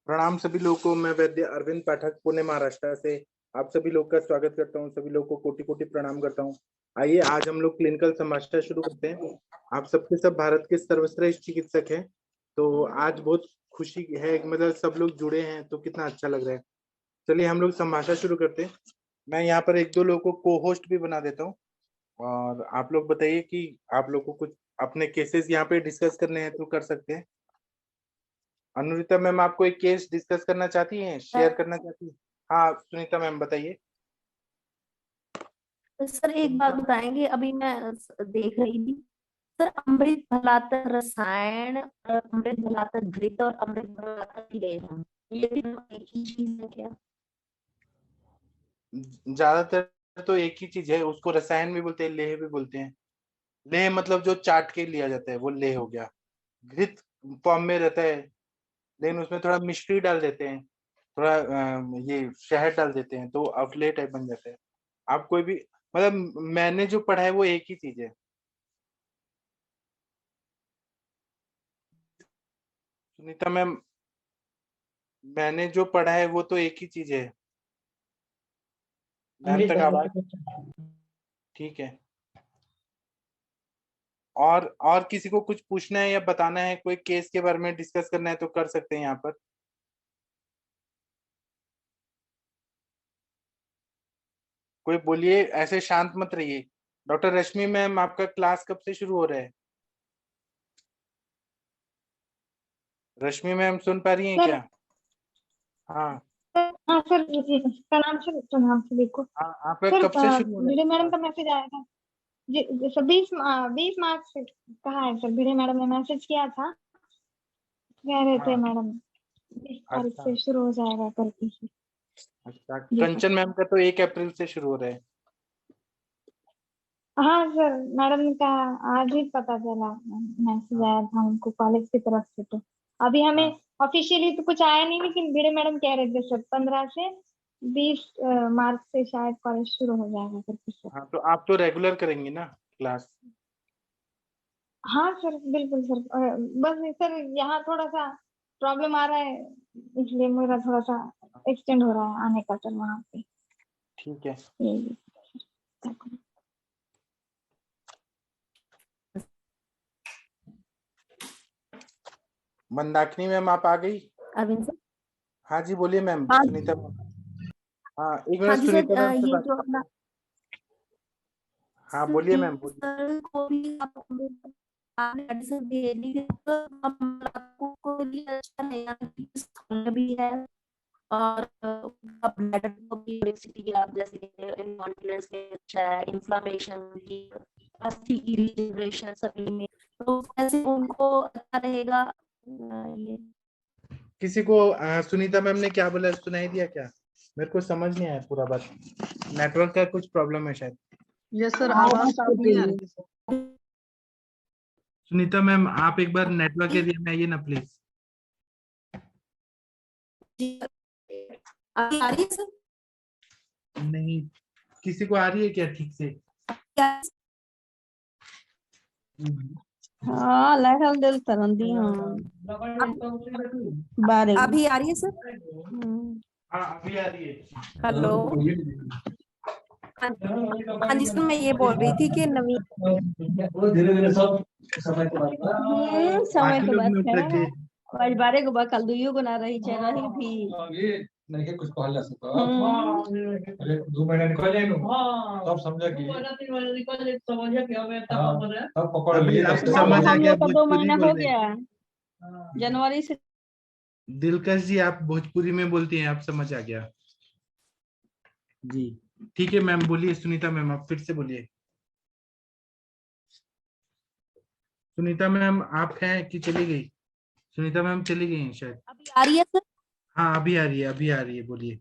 प्रणाम सभी लोगों को। मैं वैद्य अरविंद पाठक पुणे महाराष्ट्र से आप सभी लोग का स्वागत करता हूं। सभी लोगों को कोटि कोटि प्रणाम करता हूं। आइए आज हम लोग क्लिनिकल संभाषण शुरू करते हैं। आप सबके सब भारत के सर्वश्रेष्ठ चिकित्सक हैं, तो आज बहुत खुशी है, मतलब सब लोग जुड़े हैं तो कितना अच्छा लग रहा है। चलिए हम लोग संभाषण शुरू करते हैं। मैं यहाँ पर एक दो लोगों को को होस्ट भी बना देता हूँ और आप लोग बताइए कि आप लोग को कुछ अपने केसेस यहाँ पे डिस्कस करने हैं तो कर सकते हैं। अनुरिता मैम आपको एक केस डिस्कस करना चाहती हैं, शेयर करना चाहती हैं? हाँ सुनीता मैम बताइए। सर एक बात बताएंगे, अभी मैं देख रही थी सर, अमृत भलातर रसायन और अमृत भलातर घृत और अमृत भलातर लेह, ये तीनों एक ही चीज है क्या? ज्यादातर तो एक ही चीज है, उसको रसायन भी बोलते हैं, लेह भी बोलते हैं। लेह मतलब जो चाट के लिया जाता है वो लेह हो गया। घृत फॉर्म में रहता है, लेकिन उसमें थोड़ा मिश्री डाल देते हैं, थोड़ा ये शहद डाल देते हैं तो अवले टाइप बन जाता है। आप कोई भी, मतलब मैंने जो पढ़ा है वो एक ही चीज है। सुनीता मैम, मैंने जो पढ़ा है वो तो एक ही चीज है। मैम तक आवाज ठीक है। और किसी को कुछ पूछना है या बताना है, कोई केस के बारे में डिस्कस करना है तो कर सकते हैं यहाँ पर। कोई बोलिए, ऐसे शांत मत रहिए। डॉक्टर रश्मि मैम आपका क्लास कब से शुरू हो रहा है? रश्मि मैम सुन पा रही हैं सर, क्या? हाँ हाँ सर, प्रणाम सभी को। हाँ, आपका सर, कब से शुरू हो रहा भिड़े मैडम है? का मैसेज आया था जी सर, 20 मार्च से कहा है सर। भिड़े मैडम ने मैसेज किया था, कह रहे थे हाँ मैडम 20 तारीख अच्छा से शुरू हो जाएगा करके। अच्छा, जी सर। कंचन मैम का तो 1 अप्रैल से शुरू हो रहा है। हाँ सर, मैडम का आज ही पता चला, मैसेज हाँ आया था उनको कॉलेज की तरफ से। तो अभी हमें हाँ ऑफिशियली तो कुछ आया नहीं, लेकिन भिड़े मैडम कह रहे थे सर 15 से 20 मार्च से शायद कॉलेज शुरू हो जाएगा करके सर। हाँ, तो आप तो रेगुलर करेंगे ना क्लास? हाँ सर, बिल्कुल सर। बस सर यहाँ थोड़ा सा प्रॉब्लम आ रहा है, इसलिए मेरा थोड़ा सा एक्सटेंड हो रहा है आने का सर वहाँ पे। ठीक है। ये- मंदाकिनी मैम आप आ गई? अरविंद सर। हाँ जी बोलिए मैम, हाँ सुनीता मैम। हाँ एक हाँ मिनट, जी सुनीता सर, मैम से ये बात। जो अपना हाँ बोलिए मैम बोलिए। सर को भी आपने मेडिसिन दे दी है, तो हम आपको लिए अच्छा रहेगा कि इसमें भी है, और ब्लैडर को भी obesity की आप जैसे इनकॉन्टिनेंस के अच्छा है, इन्फ्लामेशन की, अस्थि की रीजनरेशन सभी में, तो कैसे उनको अच्छा रहेगा ये। किसी को सुनीता मैम ने क्या बोला सुनाई दिया क्या? मेरे को समझ नहीं आया पूरा बात। नेटवर्क का कुछ प्रॉब्लम है शायद। यस सर, आवाज साफ नहीं आ रही है। सुनीता मैम आप एक बार नेटवर्क एरिया में आइए ना प्लीज। अभी आ रही है सर? नहीं, किसी को आ रही है क्या ठीक से? क्या? हाँ लेखल दिल तरंदी हाँ बारे अभी आ रही है सर? हाँ अभी आ रही है। हेलो। हाँ जी सर, मैं ये बोल रही थी कि नवीन धीरे धीरे सब समय के बाद समय बाकी के लोग बाद म्यूट रखिए। आज बारे को बकल दुइयो को ना रही छे रही भी नहीं के कुछ कहला से तो अरे 2 महीना निकल जाए नु तब समझा कि निकल जाए समझ के हमें तब पकड़ लिए अब जैसे समझ आ हम गया, लोग का 2 भोजपुरी महीना बोल हो रहे गया हैं। जनवरी से। दिलकश जी आप भोजपुरी में बोलती हैं, आप समझ आ गया जी। ठीक है मैम बोलिए, सुनीता मैम आप फिर से बोलिए। सुनीता मैम आप हैं कि चली गई? सुनीता मैम चली गई हैं शायद। अभी आ रही है सर? हाँ अभी आ रही है, अभी आ रही है, बोलिए।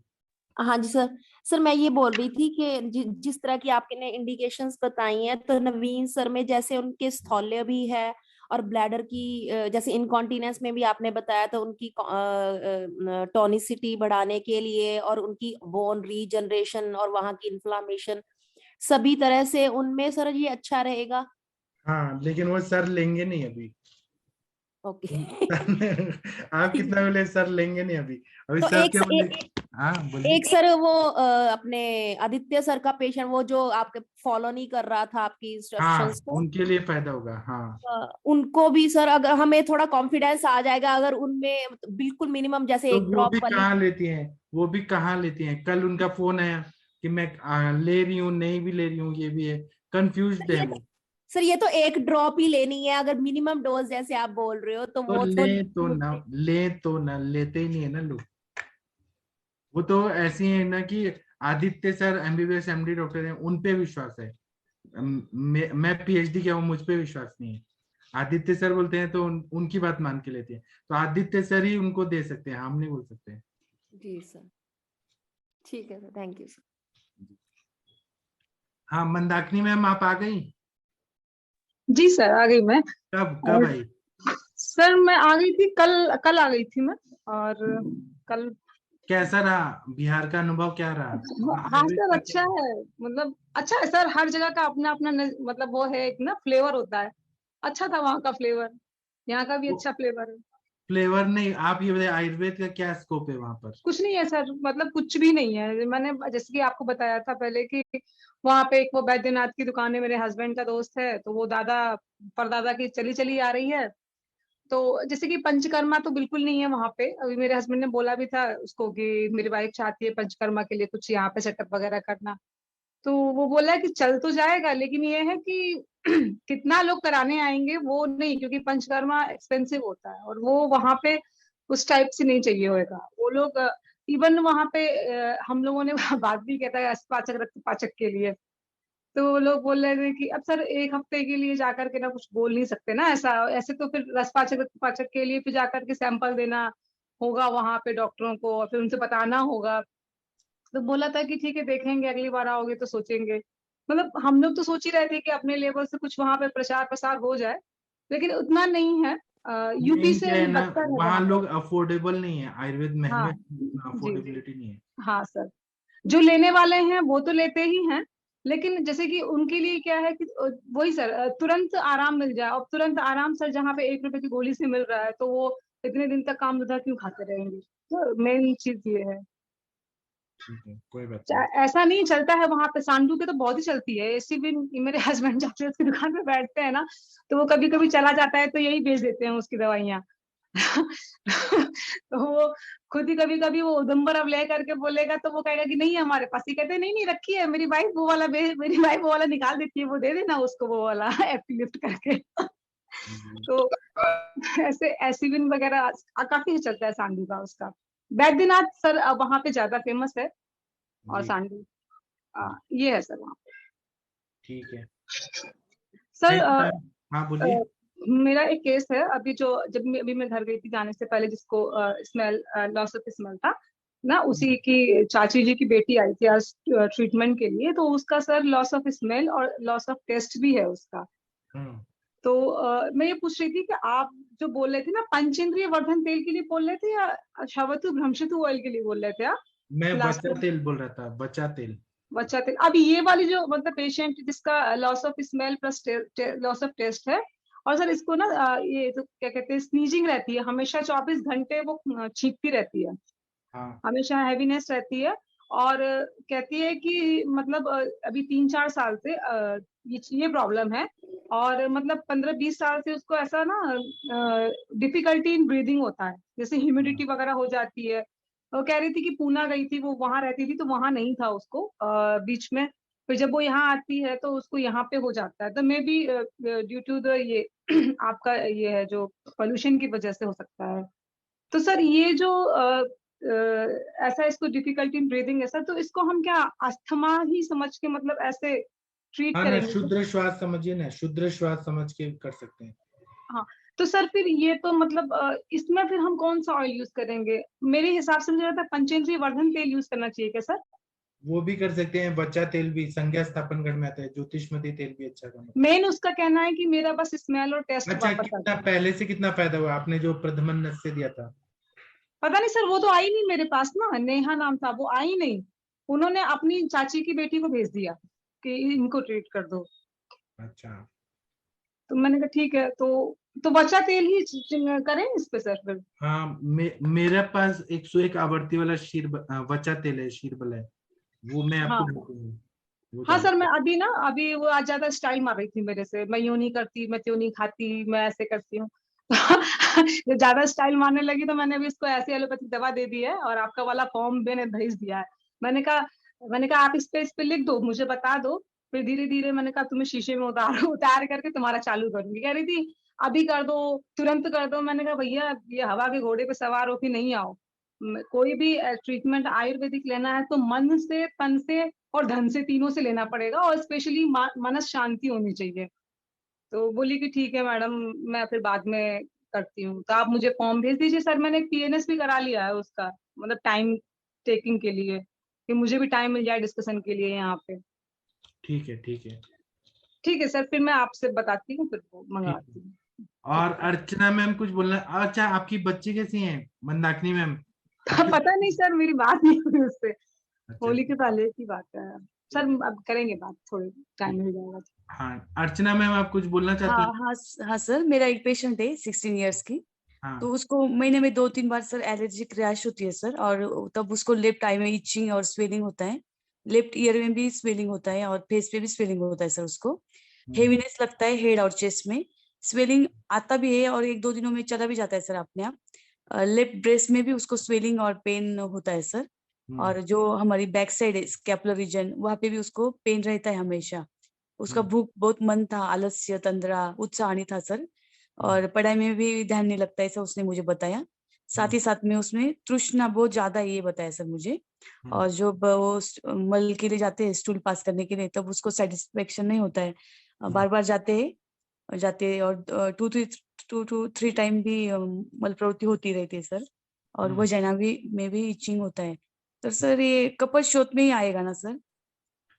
हाँ जी सर। सर मैं ये बोल रही थी कि जिस तरह की आपने इंडिकेशंस बताई हैं, तो नवीन सर में जैसे उनके स्थौल्य भी है, और ब्लैडर की जैसे इनकॉन्टिनेंस में भी आपने बताया था, उनकी टॉनिसिटी बढ़ाने के लिए, और उनकी बोन रीजनरेशन और वहां की इन्फ्लामेशन, सभी तरह से उनमें सर ये अच्छा रहेगा। हाँ लेकिन वो सर लेंगे नहीं अभी। ओके। आप कितना बोले सर लेंगे नहीं अभी तो सर एक क्या बोले? हाँ बोलिए। एक सर वो अपने आदित्य सर का पेशेंट वो जो आपके फॉलो नहीं कर रहा था आपकी हाँ इंस्ट्रक्शंस को, उनके लिए फायदा होगा। हाँ उनको भी सर अगर हमें थोड़ा कॉन्फिडेंस आ जाएगा अगर उनमें बिल्कुल मिनिमम जैसे तो एक वो भी ड्रॉप वाली। कहाँ लेती हैं, वो भी कहाँ लेती हैं? कल उनका फोन आया कि मैं ले रही हूँ, नहीं भी ले रही हूँ, ये भी है, कंफ्यूज्ड है वो। सर ये तो एक ड्रॉप ही लेनी है, अगर मिनिमम डोज जैसे आप बोल रहे हो तो तो वो तो ले तो ना लेते ही नहीं है ना लोग। वो तो ऐसी है ना कि Aditya sir MBBS MD doctor हैं, उन पे विश्वास है। मैं पीएचडी किया हूँ, मुझ पे विश्वास नहीं है। आदित्य सर बोलते हैं तो उनकी बात मान के लेते हैं, तो आदित्य सर ही उनको दे सकते हैं, हम नहीं बोल सकते हैं। जी सर, ठीक है सर, थैंक यू सर। हाँ मंदाकिनी मैम आप आ गई? जी सर आ गई मैं। कब आई? सर मैं आ गई थी कल, कल आ गई थी मैं। और कल कैसा रहा बिहार का अनुभव, क्या रहा? हाँ सर अच्छा है, मतलब अच्छा है सर, हर जगह का अपना अपना मतलब वो है एक ना फ्लेवर होता है। अच्छा था वहाँ का फ्लेवर, यहाँ का भी अच्छा फ्लेवर है। फ्लेवर नहीं, आप ये बताइए आयुर्वेद का क्या स्कोप है वहां पर? कुछ नहीं है सर, मतलब कुछ भी नहीं है। मैंने जैसे कि आपको बताया था पहले कि वहाँ पे एक वो बैद्यनाथ की दुकान है, मेरे हस्बैंड का दोस्त है, तो वो दादा परदादा की चली चली आ रही है। तो जैसे कि पंचकर्मा तो बिल्कुल नहीं है वहां पे। अभी मेरे हस्बैंड ने बोला भी था उसको कि मेरी वाइफ चाहती है पंचकर्मा के लिए कुछ यहाँ पे सेटअप वगैरह करना। तो वो बोला कि चल तो जाएगा, लेकिन ये है कि कितना लोग कराने आएंगे वो नहीं, क्योंकि पंचकर्मा एक्सपेंसिव होता है और वो वहां पे उस टाइप से नहीं चाहिए होगा। वो लोग इवन वहां पे हम लोगों ने बात भी किया था पाचक रक्त पाचक के लिए। तो वो लोग बोल रहे थे कि अब सर एक हफ्ते के लिए जाकर के ना कुछ बोल नहीं सकते ना ऐसा, ऐसे तो फिर रसपाचक पाचक के लिए फिर जाकर के सैंपल देना होगा वहां पे डॉक्टरों को और फिर उनसे बताना होगा। तो बोला था कि ठीक है देखेंगे, अगली बार आओगे तो सोचेंगे। मतलब हम लोग तो सोच ही रहे थे कि अपने लेवल से कुछ वहां पे प्रचार प्रसार हो जाए, लेकिन उतना नहीं है। यूपी मेन से क्या है ना, बदतर है वहाँ वहां पे। लोग अफोर्डेबल नहीं है, आयुर्वेद महंगा हाँ है, उतना जी जी, अफोर्डेबिलिटी नहीं है। हाँ सर, जो लेने वाले हैं वो तो लेते ही हैं, लेकिन जैसे कि उनके लिए क्या है कि वही सर तुरंत आराम मिल जाए। और तुरंत आराम सर जहाँ पे 1 रुपए की गोली से मिल रहा है तो वो इतने दिन तक काम धंधा क्यों खाते रहेंगे। तो मेन चीज ये है। ठीक है कोई बात नहीं। ऐसा नहीं चलता है वहां पे, सांडू के तो बहुत ही चलती है ऐसी भी। मेरे हस्बैंड जब से उसकी दुकान पे बैठते हैं ना, तो वो कभी कभी चला जाता है तो यही बेच देते हैं उसकी दवाइयाँ। तो वो खुद ही कभी कभी वो उदम्बर अब ले करके बोलेगा तो वो कहेगा कि नहीं है हमारे पास। ही कहते हैं नहीं नहीं रखी है मेरी वाइफ वो वाला मेरी वाइफ वो वाला निकाल देती है, वो दे देना उसको वो वाला एफटी लिफ्ट करके। तो ऐसे एसिविन वगैरह काफी चलता है सांडू का उसका। बैद्यनाथ सर वहां पे ज्यादा फेमस है और जी सांडू ये है सर वहाँ पे। ठीक है। सर हाँ बोलिए। मेरा एक केस है अभी, जो जब अभी मैं घर गई थी जाने से पहले, जिसको स्मेल लॉस ऑफ स्मेल था ना, उसी की चाची जी की बेटी आई थी आज ट्रीटमेंट के लिए। तो उसका सर लॉस ऑफ स्मेल और लॉस ऑफ टेस्ट भी है उसका। हम्म। तो मैं ये पूछ रही थी कि आप जो बोल रहे थे ना पंचेंद्रिय वर्धन तेल के लिए बोल रहे थे या शवतु भ्रमशतु ऑयल के लिए बोल रहे थे आप मैं लास्ट बच्चा में? तेल बोल रहा था, बच्चा तेल। बच्चा तेल। अभी ये वाली जो मतलब पेशेंट जिसका loss of smell plus loss of taste है, और सर इसको ना ये तो क्या कहते हैं स्नीजिंग रहती है हमेशा, 24 घंटे वो छींकती रहती है, हाँ हमेशा हैवीनेस रहती है। और कहती है कि मतलब अभी 3-4 साल से ये प्रॉब्लम है। और मतलब 15-20 साल से उसको ऐसा ना डिफिकल्टी इन ब्रीदिंग होता है, जैसे ह्यूमिडिटी वगैरह हो जाती है। वो कह रही थी कि पूना गई थी, वो वहां रहती थी तो वहां नहीं था उसको बीच में। फिर जब वो यहाँ आती है तो उसको यहाँ पे हो जाता है। तो maybe due to the ये आपका ये है जो पोल्यूशन की वजह से हो सकता है। तो सर ये जो ऐसा इसको डिफिकल्टी इन ब्रीदिंग है सर, तो इसको हम क्या अस्थमा ही समझ के मतलब ऐसे ट्रीट हाँ ना, करेंगे? शुद्ध श्वास समझिए ना, शुद्ध श्वास समझ के कर सकते हैं। हाँ, तो सर फिर ये तो मतलब इसमें फिर हम कौन सा ऑयल यूज करेंगे? मेरे हिसाब से मुझे लगता है पंचेंद्रिय वर्धन तेल यूज करना चाहिए क्या सर? वो भी कर सकते हैं, बच्चा तेल भी संज्ञा स्थापन गण में आता है, ज्योतिषमती तेल भी अच्छा काम है। मेन उसका कहना है कि मेरा बस स्मेल और टेस्ट अच्छा वापस आ कितना जाए। पहले से कितना फायदा हुआ आपने जो प्रधमन नस से दिया था? पता नहीं सर, वो तो आई नहीं मेरे पास ना, नेहा नाम था, वो आई नहीं। उन्होंने अपनी चाची की बेटी को भेज दिया कि इनको ट्रीट कर दो। अच्छा तो मैंने कहा ठीक है। तो तो वचा तेल ही करें इस पे सर फिर? हाँ, मेरे पास 101 आवर्ती वाला वचा तेल है, शीरबल है, वो मैं आपको हाँ दूंगा, वो हाँ डाल। सर, मैं अभी वो आज ज्यादा स्टाइल मार रही थी मेरे से, मैं यूं नहीं करती, मैं त्यों नहीं खाती, मैं ऐसे करती हूँ। जब ज्यादा स्टाइल मारने लगी तो मैंने भी इसको ऐसी एलोपैथिक दवा दे दी है और आपका वाला फॉर्म मैंने भेज दिया है। मैंने कहा आप इस पे लिख दो, मुझे बता दो, फिर धीरे धीरे मैंने कहा तुम्हें शीशे में उतार करके तुम्हारा चालू करूंगी। कह रही थी अभी कर दो, तुरंत कर दो। मैंने कहा भैया ये हवा के घोड़े पे सवार होके नहीं आओ। कोई भी ट्रीटमेंट आयुर्वेदिक लेना है तो मन से, तन से और धन से, तीनों से लेना पड़ेगा, और स्पेशली मनस शांति होनी चाहिए। तो बोली कि ठीक है मैडम, मैं फिर बाद में करती हूँ। तो आप मुझे फॉर्म भेज दीजिए सर, मैंने पीएनएस भी करा लिया है उसका, मतलब टाइम टेकिंग के लिए, कि मुझे भी टाइम मिल जाए डिस्कशन के लिए यहाँ पे। ठीक है, ठीक है, ठीक है सर, फिर मैं आपसे बताती हूँ, फिर वो ठीक मंगवाती है। हूँ। और ठीक है। अर्चना मैम कुछ बोलना? अच्छा, आपकी बच्ची कैसी हैं, मंदाकिनी मैम? आपकी पता नहीं सर, मेरी बात नहीं हुई उससे, अच्छा, होली के पहले की बात है सर। अब करेंगे बात, थोड़े टाइम ठीक। मिल जाएगा। हाँ, अर्चना मैम आप कुछ बोलना चाहते हाँ हैं? हाँ हाँ सर, मेरा एक पेशेंट है 16 इयर्स की। तो हाँ, उसको महीने में 2-3 बार सर एलर्जिक रैश होती है सर, और तब उसको लेफ्ट आई में इचिंग और स्वेलिंग होता है, लेफ्ट ईयर में भी स्वेलिंग होता है और फेस पे भी स्वेलिंग होता है सर उसको। हेवीनेस लगता है हेड और चेस्ट में, स्वेलिंग आता भी है और 1-2 दिनों में चला भी जाता है सर अपने आप। लेफ्ट ब्रेस्ट में भी उसको स्वेलिंग और पेन होता है सर। और जो हमारी बैक साइड है स्कैपुलर रीजन, वहां पे भी उसको पेन रहता है हमेशा। उसका भूख बहुत मन था, आलस्य, तंद्रा, उत्साह नहीं था सर। और पढ़ाई में भी ध्यान नहीं लगता, ऐसा उसने मुझे बताया। साथ ही साथ में उसमें तृष्णा बहुत ज्यादा है, ये बताया सर मुझे। और जो वो मल के लिए जाते हैं स्टूल पास करने के लिए, तब उसको सेटिस्फेक्शन नहीं होता है, बार बार जाते और 2 to 3 टाइम भी मल प्रवृत्ति होती रहती है सर। और वजाइना भी में भी इचिंग होता है। तो सर ये कपशोथ में ही आएगा ना सर?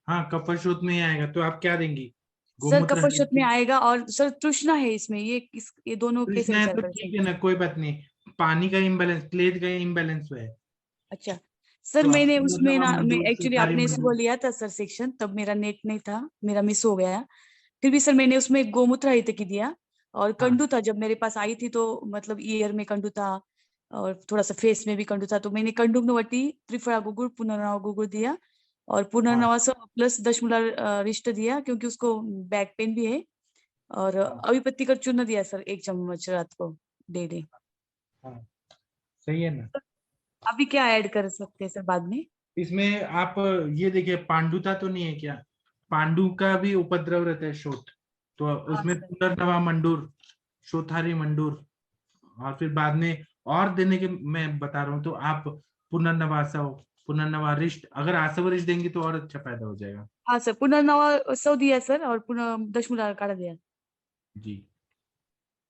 हाँ, कपशोथ में ही आएगा, तो आप क्या देंगी? सर गोमूत्र कपशोथ में हल्दी? आएगा, और सर तृष्णा है इसमें, ये दोनों कैसे कृष्णा है विचार तो कर ठीक सकते है हैं? ना, कोई बात नहीं। पानी का इम्बैलेंस, क्लेद का इम्बैलेंस है, अच्छा सर, तो आप मैंने उसमें पुनर्नवा ना, मैं मंडूर, एक्चुअली शोथारी आपने सुबह मंडूर। लिया था सर सेक्शन, तब मेरा नेट नहीं था, मेरा मिस हो गया। फिर भी सर मैंने उसमें गोमूत्र हित की दिया, और हाँ, कंडू था जब मेरे पास आई थी, तो मतलब ईयर में कंडू था और थोड़ा सा फेस में भी कंडू था, तो मैंने कंडुग्नवटी, त्रिफला गुगुर, पुनर्नवा गुगुर दिया, और हाँ, पुनर्नवा सौ प्लस दशमूला रिष्ट दिया, क्योंकि उसको बैक पेन भी है। और हाँ, अभिपत्ति का चूर्ण दिया सर 1 चम्मच रात को डेली। हाँ, सही है ना। अभी क्या ऐड कर सकते हैं सर बाद में? इसमें आप ये देखिए, पांडुता तो नहीं है क्या? पांडु का भी उपद्रव रहता है, शोथ, तो हाँ उसमें सर। पुनर्नवा मंडूर, शोथारी मंडूर, और फिर बाद में और देने के मैं बता रहा हूँ, तो आप पुनर्नवासव, पुनर्नवारिष्ट, अगर आसवरिष्ट देंगी तो और अच्छा फायदा हो जाएगा। हाँ सर, पुनर्नवा 100 दिया सर, और पुनः दशमूला काढ़ा दिया। जी,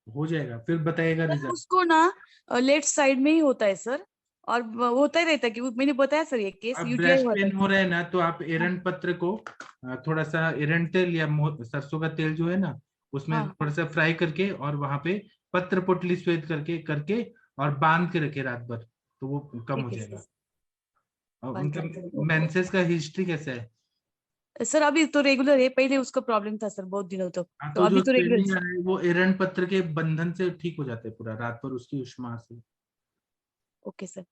हो जाएगा, फिर बताइएगा सर रिजल्ट। उसको ना लेफ्ट साइड में ही होता है सर, और होता ही रहता है, कि मैंने बताया सर ये केस अब यूटीआई ब्रेस्ट हुआ था। पेन हो रहा है ना, तो आप हाँ एरंड पत्र को थोड़ा सा एरंड तेल या सरसों का तेल जो है ना, उसमें हाँ। थोड़ा सा फ्राई करके, और वहां पे पत्र पोटली स्वेद करके करके और बांध के रखे रात भर, तो वो कम हो ठीक है जाएगा। सर, और बंद उनका करते हैं। मेंसेस का हिस्ट्री कैसा है? सर अभी तो रेगुलर है, पहले उसका प्रॉब्लम था सर बहुत दिनों तक, हाँ, तो तो अभी जो तो रेगुलर स्वेलिंग आ सर। रहा है वो एरंड पत्र के बंधन से ठीक हो जाता है पूरा, रात भर उसकी उष्मा से। Okay sir.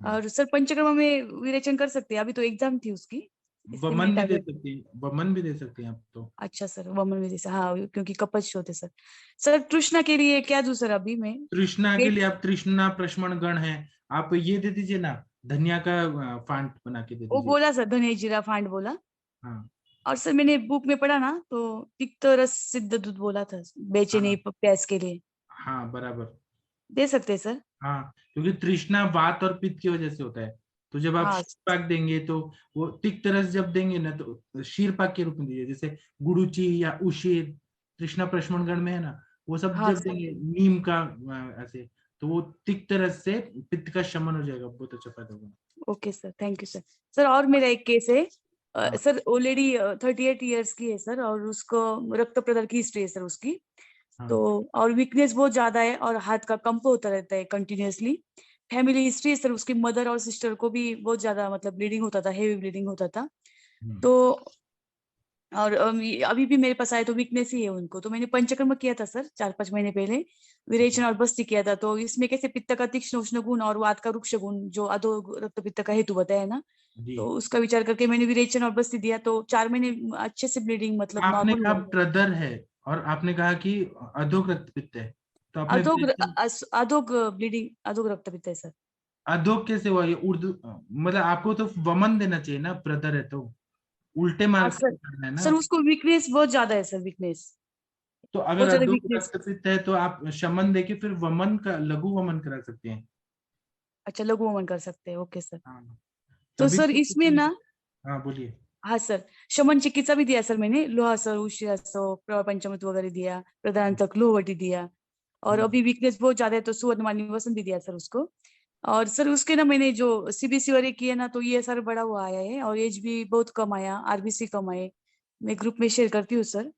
हाँ। और सर पंचकर्मा में विरेचन कर सकते हैं, अभी तो एग्जाम थी उसकी, इसलिए मैंने वमन भी दे टैबलेट। सकती है, वमन भी दे सकते हैं आप तो। अच्छा सर, वमन में जैसे, हाँ क्योंकि कपच होते सर। सर तृष्णा के लिए क्या दूं सर अभी मैं? तृष्णा के पेट। लिए आप तृष्णा प्रशमन गण है, आप ये दे दीजिए ना, धनिया का फांट बना के दे वो दीजिए। बोला सर, धनिया जीरा फांड बोला। हाँ, और सर मैंने बुक में पढ़ा ना, तो तिक्त रस सिद्ध दूध बोला था, बेचैनी हाँ, प्यास के लिए। हाँ, बराबर। दे सकते हैं सर? हाँ, क्योंकि तृष्णा वात और पित्त की वजह से होता है, तो जब आप हाँ। शीरपाक देंगे तो वो तिक्त रस जब देंगे ना, तो शीरपाक के रूप में दीजिए, जैसे गुड़ुचि या उशीर, तृष्णा प्रशमन गण में है ना, वो सब हाँ जब सर। देंगे नीम का ऐसे, तो वो तिक्त रस से पित्त का शमन हो जाएगा, बहुत अच्छा फायदा होगा। Okay sir, thank you sir. Sir और मेरा एक केस है, हाँ, सर वो लेडी 38 ईयर्स की है सर, और उसको रक्त प्रदान की हिस्ट्री है सर उसकी। तो हाँ, और वीकनेस बहुत ज्यादा है, और हाथ का कंप होता रहता है कंटिन्यूअसली। फैमिली हिस्ट्री है सर, उसकी मदर और सिस्टर को भी बहुत ज्यादा मतलब ब्लीडिंग होता था, हेवी ब्लीडिंग होता था। हम्म, तो और अभी भी मेरे पास आए तो वीकनेस ही है उनको। तो मैंने पंचकर्म किया था सर 4-5 महीने पहले, विरेचन और बस्ती किया था। तो इसमें कैसे पित्त का तीक्ष्ण उष्ण गुण और वात का रुक्ष गुण जो अधो रक्त पित्त का हेतु बताया ना, जी। तो उसका विचार करके मैंने विरेचन और बस्ती दिया। तो 4 महीने अच्छे से ब्लीडिंग मतलब आपने नॉर्मल कहा हुआ। प्रदर है और आपने कहा कि अधोग रक्तपित्त है, तो आपने अधोग विरेचन- अधोग ब्लीडिंग, अधोग रक्त पित्त है सर। अधोग कैसे हुआ? ये उर्दू मतलब आपको तो वमन देना चाहिए ना, प्रदर है तो उल्टे हाँ मार्ग सर, से करना है सर ना। उसको वीकनेस बहुत ज्यादा है सर, वीकनेस तो अगर बहुत ज्यादा अधोग वीकनेस। रक्तपित्त है तो आप शमन देके फिर वमन का लघु वमन करा सकते हैं। अच्छा, लघु वमन कर सकते हैं, ओके सर। हाँ, तो तभी सर तो इसमें किसी- ना, हाँ बोलिए। हाँ सर, शमन चिकित्सा भी दिया सर मैंने, लोहासर, उशिरासो, पंचमत वगैरह दिया, प्रधान तक लोहवटी दिया। और अभी वीकनेस बहुत ज्यादा है तो सुवर्णमाली वसन भी दिया सर उसको। और सर उसके ना मैंने जो सीबीसी वाले किए ना, तो ये सर बड़ा हुआ आया है और एज भी बहुत कम आया, आरबीसी कम आए। मैं ग्रुप में शेयर करती हूँ सर।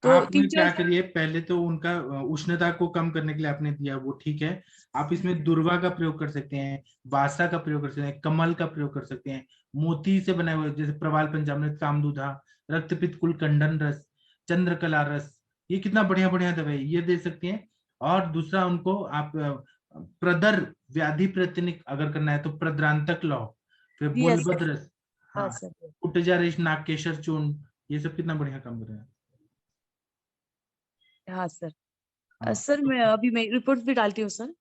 तो आपने 3-4 क्या करिए, पहले तो उनका उष्णता को कम करने के लिए आपने दिया, वो ठीक है। आप इसमें दुर्वा का प्रयोग कर सकते हैं, वासा का प्रयोग कर सकते हैं, कमल का प्रयोग कर सकते हैं, मोती से बनाए हुए जैसे प्रवाल पंचामृत, कामदूधा, रक्तपित्त कुलकंडन रस, चंद्रकला रस, ये कितना बढ़िया बढ़िया दवाई, ये दे सकते हैं। और दूसरा उनको आप प्रदर व्याधि प्रतिनिक अगर करना है तो प्रद्रांतक लो, फिर दिया सर। बोलबद रस, हाँ हाँ, सर। कुटजारेश, नागकेशर चूर्ण, ये सब कितना बढ़िया काम कर रहे हैं। हाँ सर। हाँ सर मैं अभी मैं रिपोर्ट भी डालती हूँ सर। तो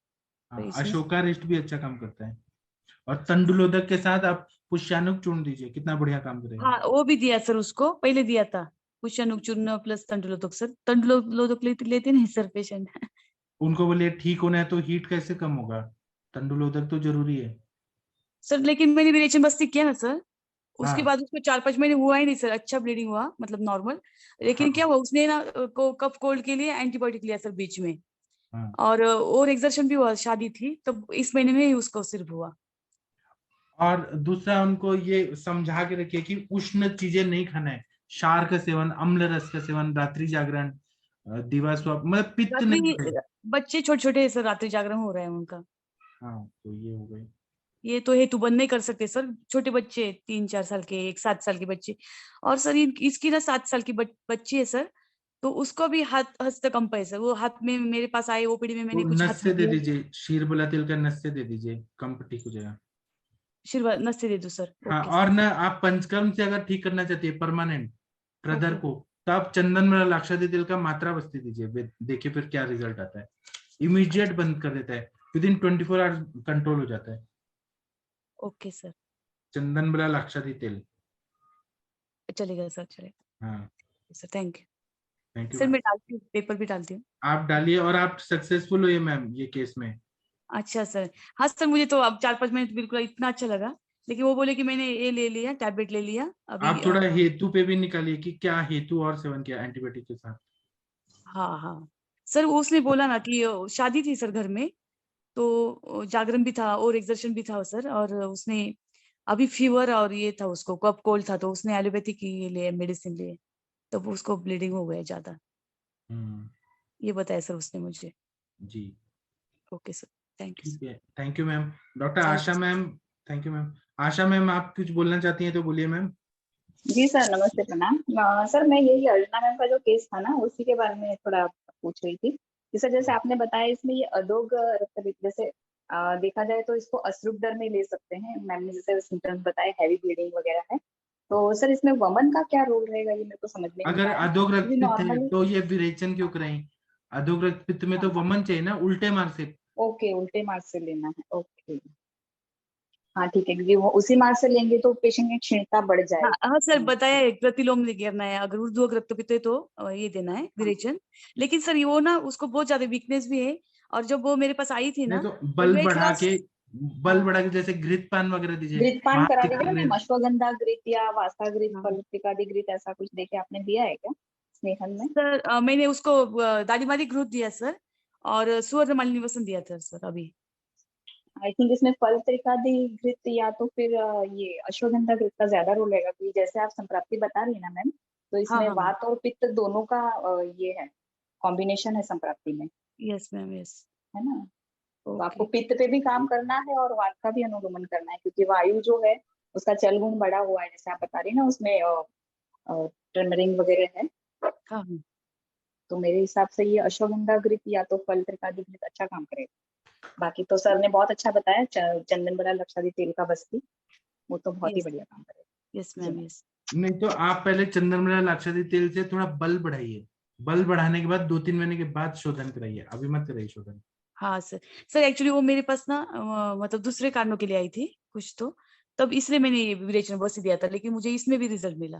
हाँ, इसमें अशोका रिस्ट भी अच्छा काम करता है। और तंडुलोदक के साथ आप पुष्यानुक चूर्ण दीजिए, कितना बढ़िया काम करेगा। हाँ, वो भी दिया सर, उसको पहले दिया था। पुष्यानुक चूर्ण प्लस तंडुलोदक सर। तंडुलोदक लेते नहीं सर पेशेंट। उनको बोले ठीक होना है तो हीट कैसे कम होगा, तंडुलोदक तो जरूरी है। सर लेकिन मैंने विरेचन बस्ती किया ना सर, उसके हाँ बाद उसको 4-5 महीने हुआ ही नहीं सर, अच्छा ब्लीडिंग हुआ मतलब नॉर्मल। लेकिन क्या हाँ हुआ, उसने ना को कफ कोल्ड के लिए एंटीबायोटिक लिया सर बीच में। हाँ। और एक्सर्शन भी हुआ, शादी थी तो इस महीने में ही उसको सिर्फ हुआ। और दूसरा उनको ये समझा के रखिए कि उष्ण चीजें नहीं खाना है, क्षार का सेवन, अम्ल रस का सेवन, रात्रि जागरण, दिवास्वप, मतलब पित्त रात्रि, नहीं है। बच्चे छोटे छोटे सर, रात्रि जागरण हो रहा है उनका। हाँ तो ये हो गई। ये तो हेतु बंद नहीं कर सकते सर, छोटे बच्चे 3-4 साल के, एक 7 साल के बच्चे। और सर इसकी ना 7 साल की बच्ची है सर। तो उसको भी हाथ हस्तकंप है सर, वो हाथ में मेरे पास आए ओपीडी में, तो मैंने कुछ नस हाथ से में दे दिया। दीजिए, शीरबला तेल का नस से दे दीजिए, कम ठीक हो जाएगा। आशीर्वाद नस से दे दो सर, हाँ, ओके और सर। न आप पंचकर्म से अगर ठीक करना चाहती है परमानेंट प्रदर ओके। को, तो आप चंदन में लाक्षादी तेल का मात्रा बस्ती दीजिए, देखिए फिर क्या रिजल्ट आता है। इमीडिएट अच्छा, बंद कर देता है, विदिन 24 आवर्स कंट्रोल हो जाता है। ओके सर, चंदन बला लाक्षादी तेल। चलेगा सर, चलेगा हाँ, sir, thank you. Thank you sir ma'am. मैं डालती हूँ, पेपर भी डालती हूँ। आप डालिए और आप सक्सेसफुल हुए मैम ये केस में। अच्छा सर। हाँ सर, मुझे तो अब 4-5 मिनट बिल्कुल इतना अच्छा लगा। लेकिन वो बोले कि मैंने ये ले लिया, टैबलेट ले लिया अभी। आप थोड़ा हेतु पे भी निकालिए कि क्या हेतु और सेवन किया एंटीबायोटिक के साथ। हाँ हाँ सर, वो उसने बोला ना कि शादी थी सर घर में, तो जागरण भी था और एक्सर्शन भी था सर। और उसने अभी फीवर और ये था, उसको कफ कोल्ड था, तो उसने एलोपैथिक ये लिए, मेडिसिन लिए, तब उसको ब्लीडिंग हो गया ज्यादा। हम्म, ये बताया सर उसने मुझे। जी ओके सर, थैंक यू ठीक है, thank you ma'am. Doctor sir. Asha ma'am. Thank you ma'am. Asha ma'am, आप कुछ बोलना चाहती हैं तो बोलिए मैम। जी सर, नमस्ते, प्रणाम। सर मैं यही अर्चना मैम का जो केस था ना, उसी के बारे में थोड़ा पूछ रही थी कि सर जैसे आपने बताया इसमें ये अधोग रक्तपित्त, जैसे देखा जाए तो इसको अश्रुक दर में ले सकते हैं, मैम ने जैसे सिम्टम्स बताए, हैवी ब्लीडिंग वगैरह है। तो सर इसमें वमन का क्या रोल रहेगा, ये मेरे को समझ में नहीं अगर आया अधोग क्योंकि रक्तपित्त है नॉर्मली। तो ये विरेचन क्यों कराएं? अधोग रक्तपित्त में तो हाँ, वमन चाहिए ना, उल्टे मार्ग से। ओके, उल्टे मार्ग से लेना है, ओके। हाँ ठीक है, क्योंकि वो उसी मार्ग से लेंगे तो पेशेंट की क्षीणता बढ़ हाँ जाएगी। हाँ सर, बताया ठीक। है प्रतिलोम नहीं गिरना है, अगर ऊर्ध्व रक्तपित्त है तो ये देना है हाँ विरेचन। लेकिन सर ये वो ना, उसको बहुत ज्यादा वीकनेस भी है। और जब वो मेरे पास आई थी नहीं ना, तो तो बल मैं बढ़ा थोड़ा के, बल हाँ, बढ़ा के जैसे घृतपान वगैरह दीजिए, घृतपान करा मासिक दीजिएगा में। मैम, अश्वगंधा घृत या वासा घृत, हाँ। फलत्रिकादि घृत, ऐसा कुछ देके आपने दिया है क्या स्नेहन में? सर मैंने उसको दादीमादी घृत दिया सर, और सुवर्णमाली निवसन दिया था सर अभी। आई थिंक इसमें फलत्रिकादि घृत या तो फिर ये अश्वगंधा घृत का ज्यादा रोल रहेगा, क्योंकि जैसे आप संप्राप्ति बता रही है ना मैम, तो हाँ इसमें हाँ हाँ, वात और पित्त दोनों का ये है, कॉम्बिनेशन है संप्राप्ति में, यस मैम, यस। है ना। तो आपको ओके। पित्त पे भी काम करना है और वात का भी अनुगमन करना है, क्योंकि वायु जो है उसका चल गुण बढ़ा हुआ है, जैसे आप बता रही है ना, उसमें टर्मरिंग वगैरह है। हाँ हाँ। तो मेरे हिसाब से ये अश्वगंधा घृत या तो फल त्रिकादि घृत अच्छा काम करेगा। बाकी तो सर ने बहुत अच्छा बताया, चंदन बड़ा लक्षादी तेल का बस्ती, वो तो बहुत ही यस बढ़िया काम करेगा। Yes ma'am yes. नहीं तो आप पहले चंदनमला लाक्षादी तेल से थोड़ा बल बढ़ाइए, बल बढ़ाने के बाद 2-3 महीने के बाद शोधन कराइए, अभी मत कराइए शोधन। हाँ सर। सर एक्चुअली वो मेरे पास ना मतलब दूसरे कारणों के लिए आई थी कुछ, तो तब इसलिए मैंने ये विरेचन बस्ती दिया था, लेकिन मुझे इसमें भी रिजल्ट मिला।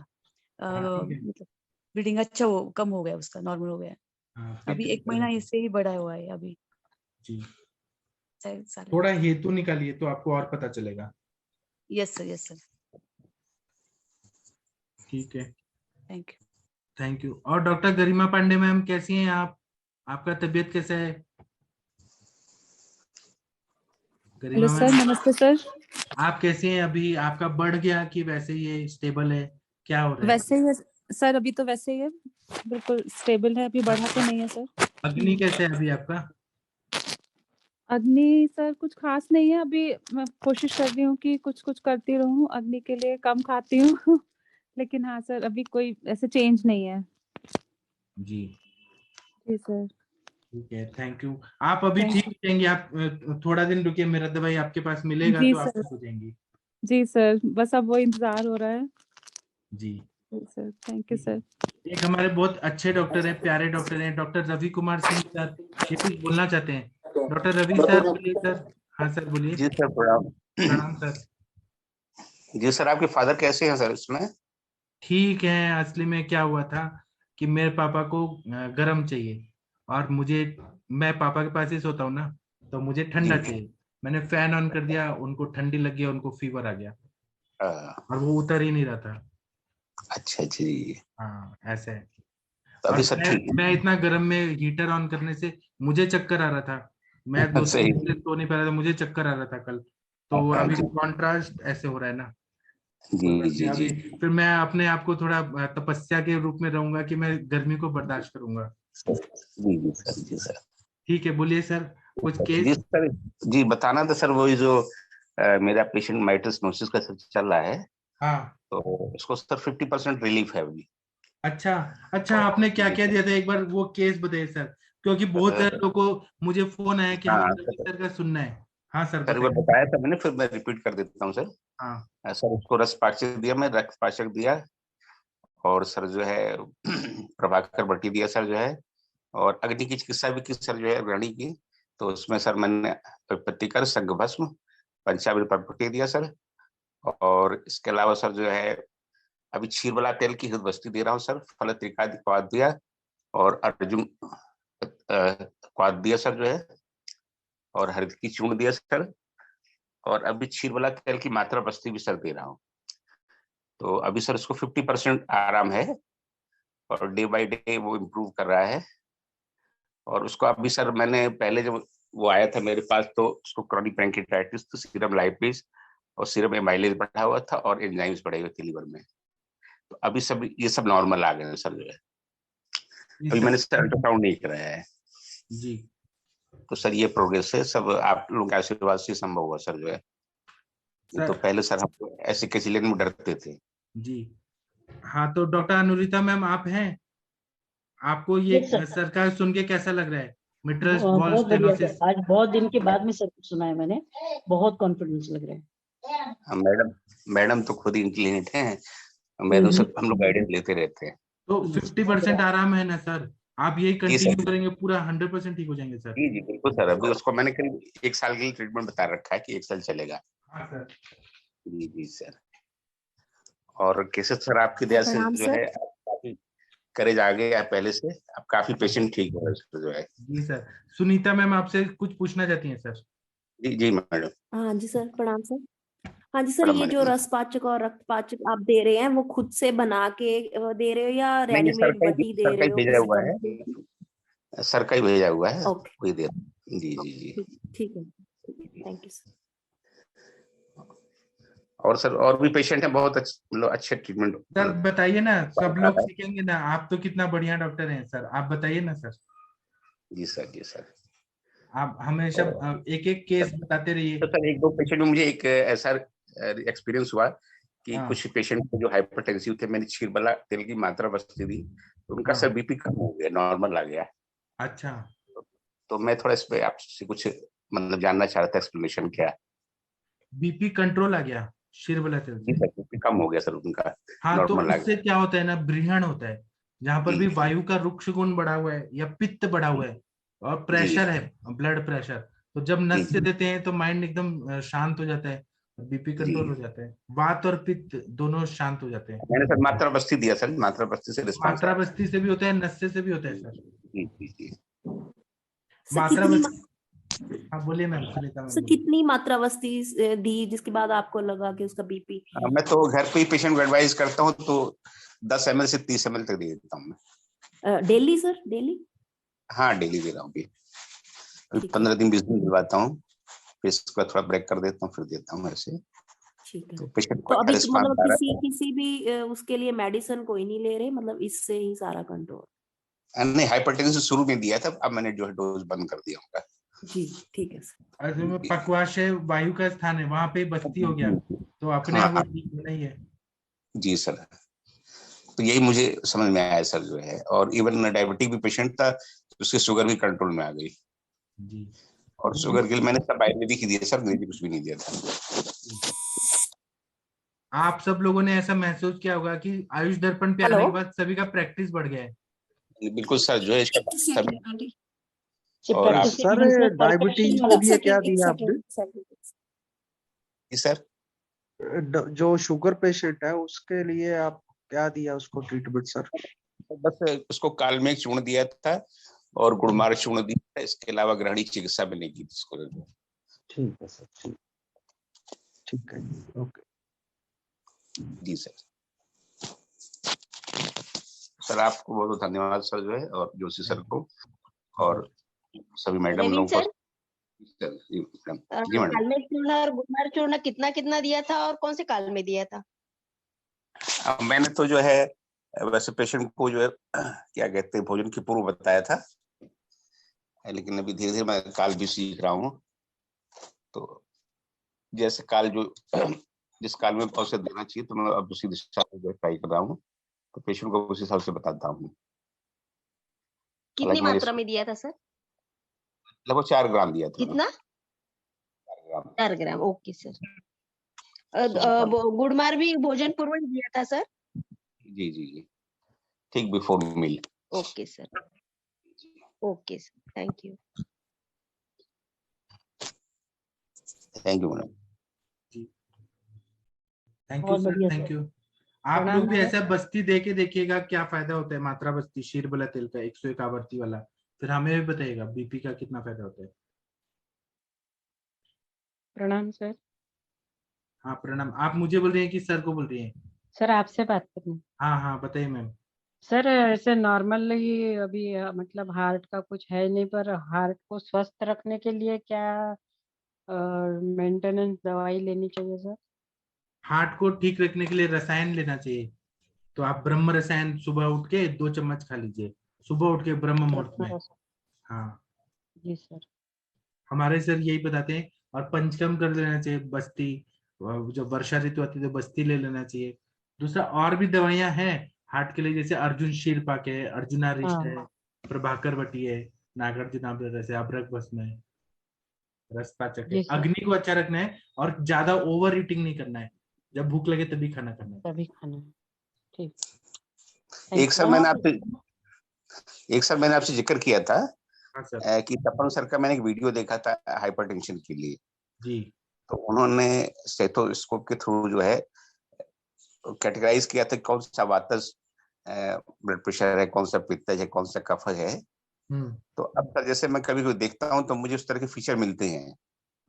हाँ, ठीक है। मतलब ब्लीडिंग अच्छा वो कम हो गया, उसका नॉर्मल हो गया। हाँ, फिर अभी ठीक 1 महीना है। इससे ही बढ़ा हुआ है अभी जी, सारे। थोड़ा हेतु निकालिए तो आपको और पता चलेगा। Yes sir yes sir. ठीक है, थैंक यू। Thank you. और डॉक्टर गरिमा पांडे मैम कैसी हैं आप? आपका तबीयत कैसा है? हेलो गरिमा सर, मैम, नमस्ते सर। आप कैसी हैं अभी? आपका बढ़ गया कि वैसे ही है, स्टेबल है, क्या हो रहा है? वैसे ही है सर, अभी तो वैसे ही है, बिल्कुल स्टेबल है, अभी बढ़ा तो नहीं है सर। अग्नि कैसे है अभी आपका? अग्नि सर कुछ खास नहीं है, अभी मैं कोशिश कर रही हूँ कि कुछ कुछ करती रहूँ अग्नि के लिए, कम खाती हूँ लेकिन हाँ सर, अभी कोई ऐसे चेंज नहीं है। जी जी सर। ठीक है, थैंक यू। आप अभी थैंक ठीक यू। हो जाएंगे, आप थोड़ा दिन रुकिए, मेरा दवाई आपके पास मिलेगा जी तो आप सर। ठीक हो जाएंगी। जी सर, बस अब वो इंतजार हो रहा है। जी जी सर, थैंक यू सर। एक हमारे बहुत अच्छे डॉक्टर हैं, प्यारे डॉक्टर हैं, डॉक्टर रवि कुमार सिंह सर, ये कुछ बोलना चाहते हैं। डॉक्टर रवि सर बोलिए सर। हाँ सर बोलिए। जी सर, प्रणाम। प्रणाम सर। जी सर, आपके फादर कैसे हैं सर इसमें? ठीक है, असली में क्या हुआ था कि मेरे पापा को गर्म चाहिए, और मुझे, मैं पापा के पास ही सोता हूँ ना, तो मुझे ठंडा जी। चाहिए। मैंने फैन ऑन कर दिया, उनको ठंडी लग गया, उनको फीवर आ गया, और वो उतर ही नहीं रहा था। अच्छा जी। हाँ ऐसे है। तो और अभी सब ठीक मैं इतना गर्म में हीटर ऑन करने से मुझे चक्कर आ रहा था, मैं है? 2-3 सही। दिन से सो नहीं पा रहा था, मुझे चक्कर आ रहा था कल। तो अभी जी कॉन्ट्रास्ट ऐसे हो रहा है ना, जी कोई बात नहीं। जी अभी जी फिर मैं अपने आप को थोड़ा तपस्या के रूप में रहूंगा कि मैं गर्मी को बर्दाश्त करूंगा। जी जी सर। जी सर। ठीक है, बोलिए सर, कुछ जी केस। सर। जी बताना था सर, वही जो मेरा पेशेंट माइटोसिस का सब चल रहा है, हाँ तो उसको सर 50% रिलीफ है अभी। अच्छा, अच्छा आपने क्या जी क्या सर। दिया था, एक बार वो केस बताइए सर, क्योंकि बहुत सारे लोगों को मुझे फोन आया कि हमें हाँ रवि सर का सुनना है। हाँ सर सर, एक बार बताइए। बताया था मैंने, फिर मैं रिपीट कर देता हूँ सर। हाँ सर उसको रस पाचक दिया, मैं रक्त पाचक दिया, और सर जो है प्रभाकर बट्टी दिया सर जो है, और अग्नि की चिकित्सा भी की सर जो है रानी की। तो उसमें सर मैंने प्रतिकर संघ भस्म पंचामृत परपटी दिया सर, और इसके अलावा सर जो है अभी क्षीरबला तेल की हृदवस्ती दे रहा हूँ सर, फल त्रिकादि क्वाद दिया, और अर्जुन क्वाद दिया सर जो है, और हरित की चूर्ण दिया सर, और अभी क्षीरबला तेल की मात्रा बस्ती भी सर दे रहा हूँ। तो अभी सर उसको 50% आराम है, और डे बाय डे वो इम्प्रूव कर रहा है। और उसको अभी सर मैंने पहले जब वो आया था मेरे पास, तो उसको क्रॉनिक पैंक्रियाटाइटिस, तो सीरम लाइपेज और सीरम एमाइलेज बढ़ा हुआ था, और एंजाइम्स बढ़े हुए थे लीवर में। तो अभी सब ये सब नॉर्मल आ गए हैं सर जो है। अभी मैंने सर अल्ट्रासाउंड नहीं कराया है। जी। तो सर ये प्रोग्रेस है, सब आप लोगों के आशीर्वाद से संभव हुआ सर जो है। तो पहले सर हम ऐसे कैसे लेने में डरते थे। जी हाँ, तो डॉक्टर अनुरिता मैम आप हैं? आपको ये सरकार सुन के कैसा लग रहा है? मिट्रस वॉल बहुत बढ़िया सर, स्टेनोसिस। आज बहुत दिन के बाद में सब कुछ सुना है मैंने, बहुत कॉन्फिडेंस लग रहा है। मैडम तो खुद इंटेलिजेंट हैं, मैडम से हम लोग गाइडेंस लेते रहते हैं। तो 50% आराम है ना सर? आप यही जी कंटिन्यू सर। करेंगे, पूरा 100% ठीक हो जाएंगे सर। जी जी बिल्कुल सर, अभी उसको मैंने करीब 1 साल के लिए ट्रीटमेंट बता रखा है कि 1 साल चलेगा। हाँ सर। जी जी सर। और कैसे सर आपकी दया से प्रणाम जो सर। है काफी करेज आ गए, पहले से अब काफी पेशेंट ठीक हो रहे जो है। जी सर। सुनीता मैम आपसे कुछ पूछना चाहती हैं सर। जी जी मैडम। हाँ जी सर, प्रणाम सर। हाँ जी सर, प्रणाम ये जो मैडम। रसपाचक और रक्तपाचक आप दे रहे हैं, वो खुद से बना के दे रहे हो या नहीं ये रेडीमेड बटी दे सर का रहे ही हो भेजा किसी हुआ है, कंपनी की? सर का ही भेजा हुआ है, ओके, वही दे। जी जी जी। ठीक है, थैंक यू सर। और सर और भी पेशेंट है बहुत अच्छे ट्रीटमेंट। सर बताइए ना, सब लोग सीखेंगे ना, आप तो कितना बढ़िया डॉक्टर हैं सर, आप बताइए ना सर। जी सर। जी सर। आप हमेशा एक एक केस बताते रहिए। तो सर 1-2 पेशेंट में मुझे एक ऐसा एक्सपीरियंस हुआ कि हाँ। कुछ पेशेंट को जो हाइपरटेंसिव थे, मैंने क्षीरबला तेल की मात्रा बस्ती दी तो उनका हाँ। सर बीपी कम हो गया, नॉर्मल आ गया। अच्छा, तो मैं थोड़ा इस पे आपसे कुछ मतलब जानना चाह रहा था, एक्सप्लेनेशन क्या है। बीपी कंट्रोल आ गया शिरबला तेल जी से। सर, बीपी कम हो गया सर उनका, हाँ, तो नॉर्मल आ उससे गया। क्या होता है ना, ब्रीहण होता है, जहां पर जी भी वायु का रुक्ष गुण बढ़ा हुआ है या पित्त बढ़ा हुआ है और प्रेशर है, ब्लड प्रेशर, तो जब जी नस से देते हैं तो माइंड एकदम शांत हो जाता है, बीपी जी। कंट्रोल हो जाता है, वात और पित्त दोनों शांत हो जाते हैं। मैंने सर मात्रा बस्ती दिया सर, मात्रा बस्ती से रिस्पॉन्स मात्रा आया। बस्ती से भी होता है, नस्से से भी होता है सर। जी जी जी। सर मात्रा कितनी बस्ती, हाँ बोलिए मैम, सुनीता मैम सर बोलिए। कितनी मात्रा बस्ती दी जिसके बाद आपको लगा कि उसका बीपी? मैं तो घर पे ही पेशेंट को एडवाइस करता हूँ, तो 10 ml से 30 ml तक दे देता हूँ मैं। Daily sir, daily? हाँ, डेली दे रहा हूँ अभी, ठीक है, 15 दिन 20 दिन दिलवाता हूँ, फिर इसके बाद थोड़ा ब्रेक कर देता हूँ, फिर देता हूँ ऐसे। ठीक है। तो पेशेंट को तो अच्छा अभी रिस्पॉन्स मतलब आ रहा किसी है। किसी भी उसके लिए मेडिसिन कोई नहीं ले रहे, मतलब इससे ही सारा कंट्रोल? नहीं, हाइपरटेंशन शुरू में दिया था, अब मैंने जो है डोज बंद कर दिया उनका। जी ठीक है सर। ऐसे में पक्वाशय वायु का स्थान है, वहां पे बस्ती हो गया, तो अपने आप वो ठीक होना ही है। जी सर, तो यही मुझे समझ में आया सर जो है। और इवन डायबिटिक भी पेशेंट था, तो उसकी शुगर भी कंट्रोल में आ गई। जी। और शुगर के लिए मैंने सब आयुर्वेदिक ही दिया सर, अंग्रेजी कुछ भी नहीं दिया था। आप सब लोगों ने ऐसा महसूस किया होगा कि आयुष दर्पण पे आने के बाद सभी का प्रैक्टिस बढ़ गया है। बिल्कुल सर, जो है इसका सभी और प्रैक्टिस आप सर डायबिटीज के लिए क्या दिया आपने? सर जो शुगर पेशेंट है उसके लिए आप क्या दिया उसको ट्रीटमेंट सर? बस उसको कालमेघ चूर्ण दिया था और गुड़मार्ग चूर्ण दिया था, इसके अलावा ग्रहणी चिकित्सा भी नहीं की थी इसको। ठीक है सर, ठीक है, ओके जी सर। सर आपको बहुत बहुत धन्यवाद सर जो है, और जोशी सर को और सभी मैडम लोगों को। जी मैडम। कालमेघ चूर्ण और गुड़मार्ग चूर्ण कितना कितना दिया था और कौन से काल में दिया था? मैंने तो जो है वैसे पेशेंट को जो है क्या कहते हैं भोजन की पूर्व बताया था, लेकिन अभी धीरे धीरे मैं काल भी सीख रहा हूँ। तो जैसे काल जो जिस काल में औषध देना चाहिए, तो मैं अब उसी दिशा में जो ट्राई कर रहा हूँ, तो पेशेंट को उस हिसाब से बताता हूँ। कितनी मात्रा में दिया था सर? लगभग 4 ग्राम दिया था। कितना? 4 ग्राम, ओके सर। गुड़मार्ग भी भोजन पूर्व ही दिया था सर? जी जी जी, ठीक before meal. Okay sir, okay sir, thank you. Thank you madam. Thank you sir, thank you. आप लोग भी ऐसा बस्ती दे के देखिएगा क्या फायदा होता है, मात्रा बस्ती शीरबला तेल का 101 आवर्ती वाला, फिर हमें भी बताइएगा बीपी का कितना फायदा होता है। प्रणाम सर। हाँ प्रणाम। आप मुझे बोल रही हैं कि सर को बोल रही हैं? सर आपसे बात करनी। हाँ हाँ बताइए मैम। सर ऐसे नॉर्मल ही अभी मतलब हार्ट का कुछ है नहीं, पर हार्ट को स्वस्थ रखने के लिए क्या मेंटेनेंस दवाई लेनी चाहिए सर? हार्ट को ठीक रखने के लिए रसायन लेना चाहिए, तो आप ब्रह्म रसायन सुबह उठ के 2 चम्मच खा लीजिए, सुबह उठ के ब्रह्म मुहूर्त में। हाँ जी सर। हमारे सर यही बताते हैं। और पंचकर्म कर लेना चाहिए, बस्ती, जब वर्षा ऋतु आती है तो बस्ती ले लेना चाहिए। दूसरा और भी दवाइयां हैं हार्ट के लिए, जैसे अर्जुन शीर पाके है, अर्जुनारिष्ट है, प्रभाकर बटी है, नागार्जुन जैसे अब्रक भस्म है, रसपाचक है। अग्नि को अच्छा रखना है और ज्यादा ओवर ईटिंग नहीं करना है, जब भूख लगे तभी खाना करना है। तभी खाना है, ठीक। एक सर मैंने आपसे जिक्र किया था कि तपन सर का मैंने एक वीडियो देखा था हाइपरटेंशन के लिए जी। तो उन्होंने स्टेथोस्कोप के थ्रू जो है कैटेगराइज किया था कौन सा वातज ब्लड प्रेशर है, कौन सा पित्तज है, कौन सा कफ है। तो अब तक जैसे मैं कभी देखता हूँ तो मुझे उस तरह के फीचर मिलते हैं।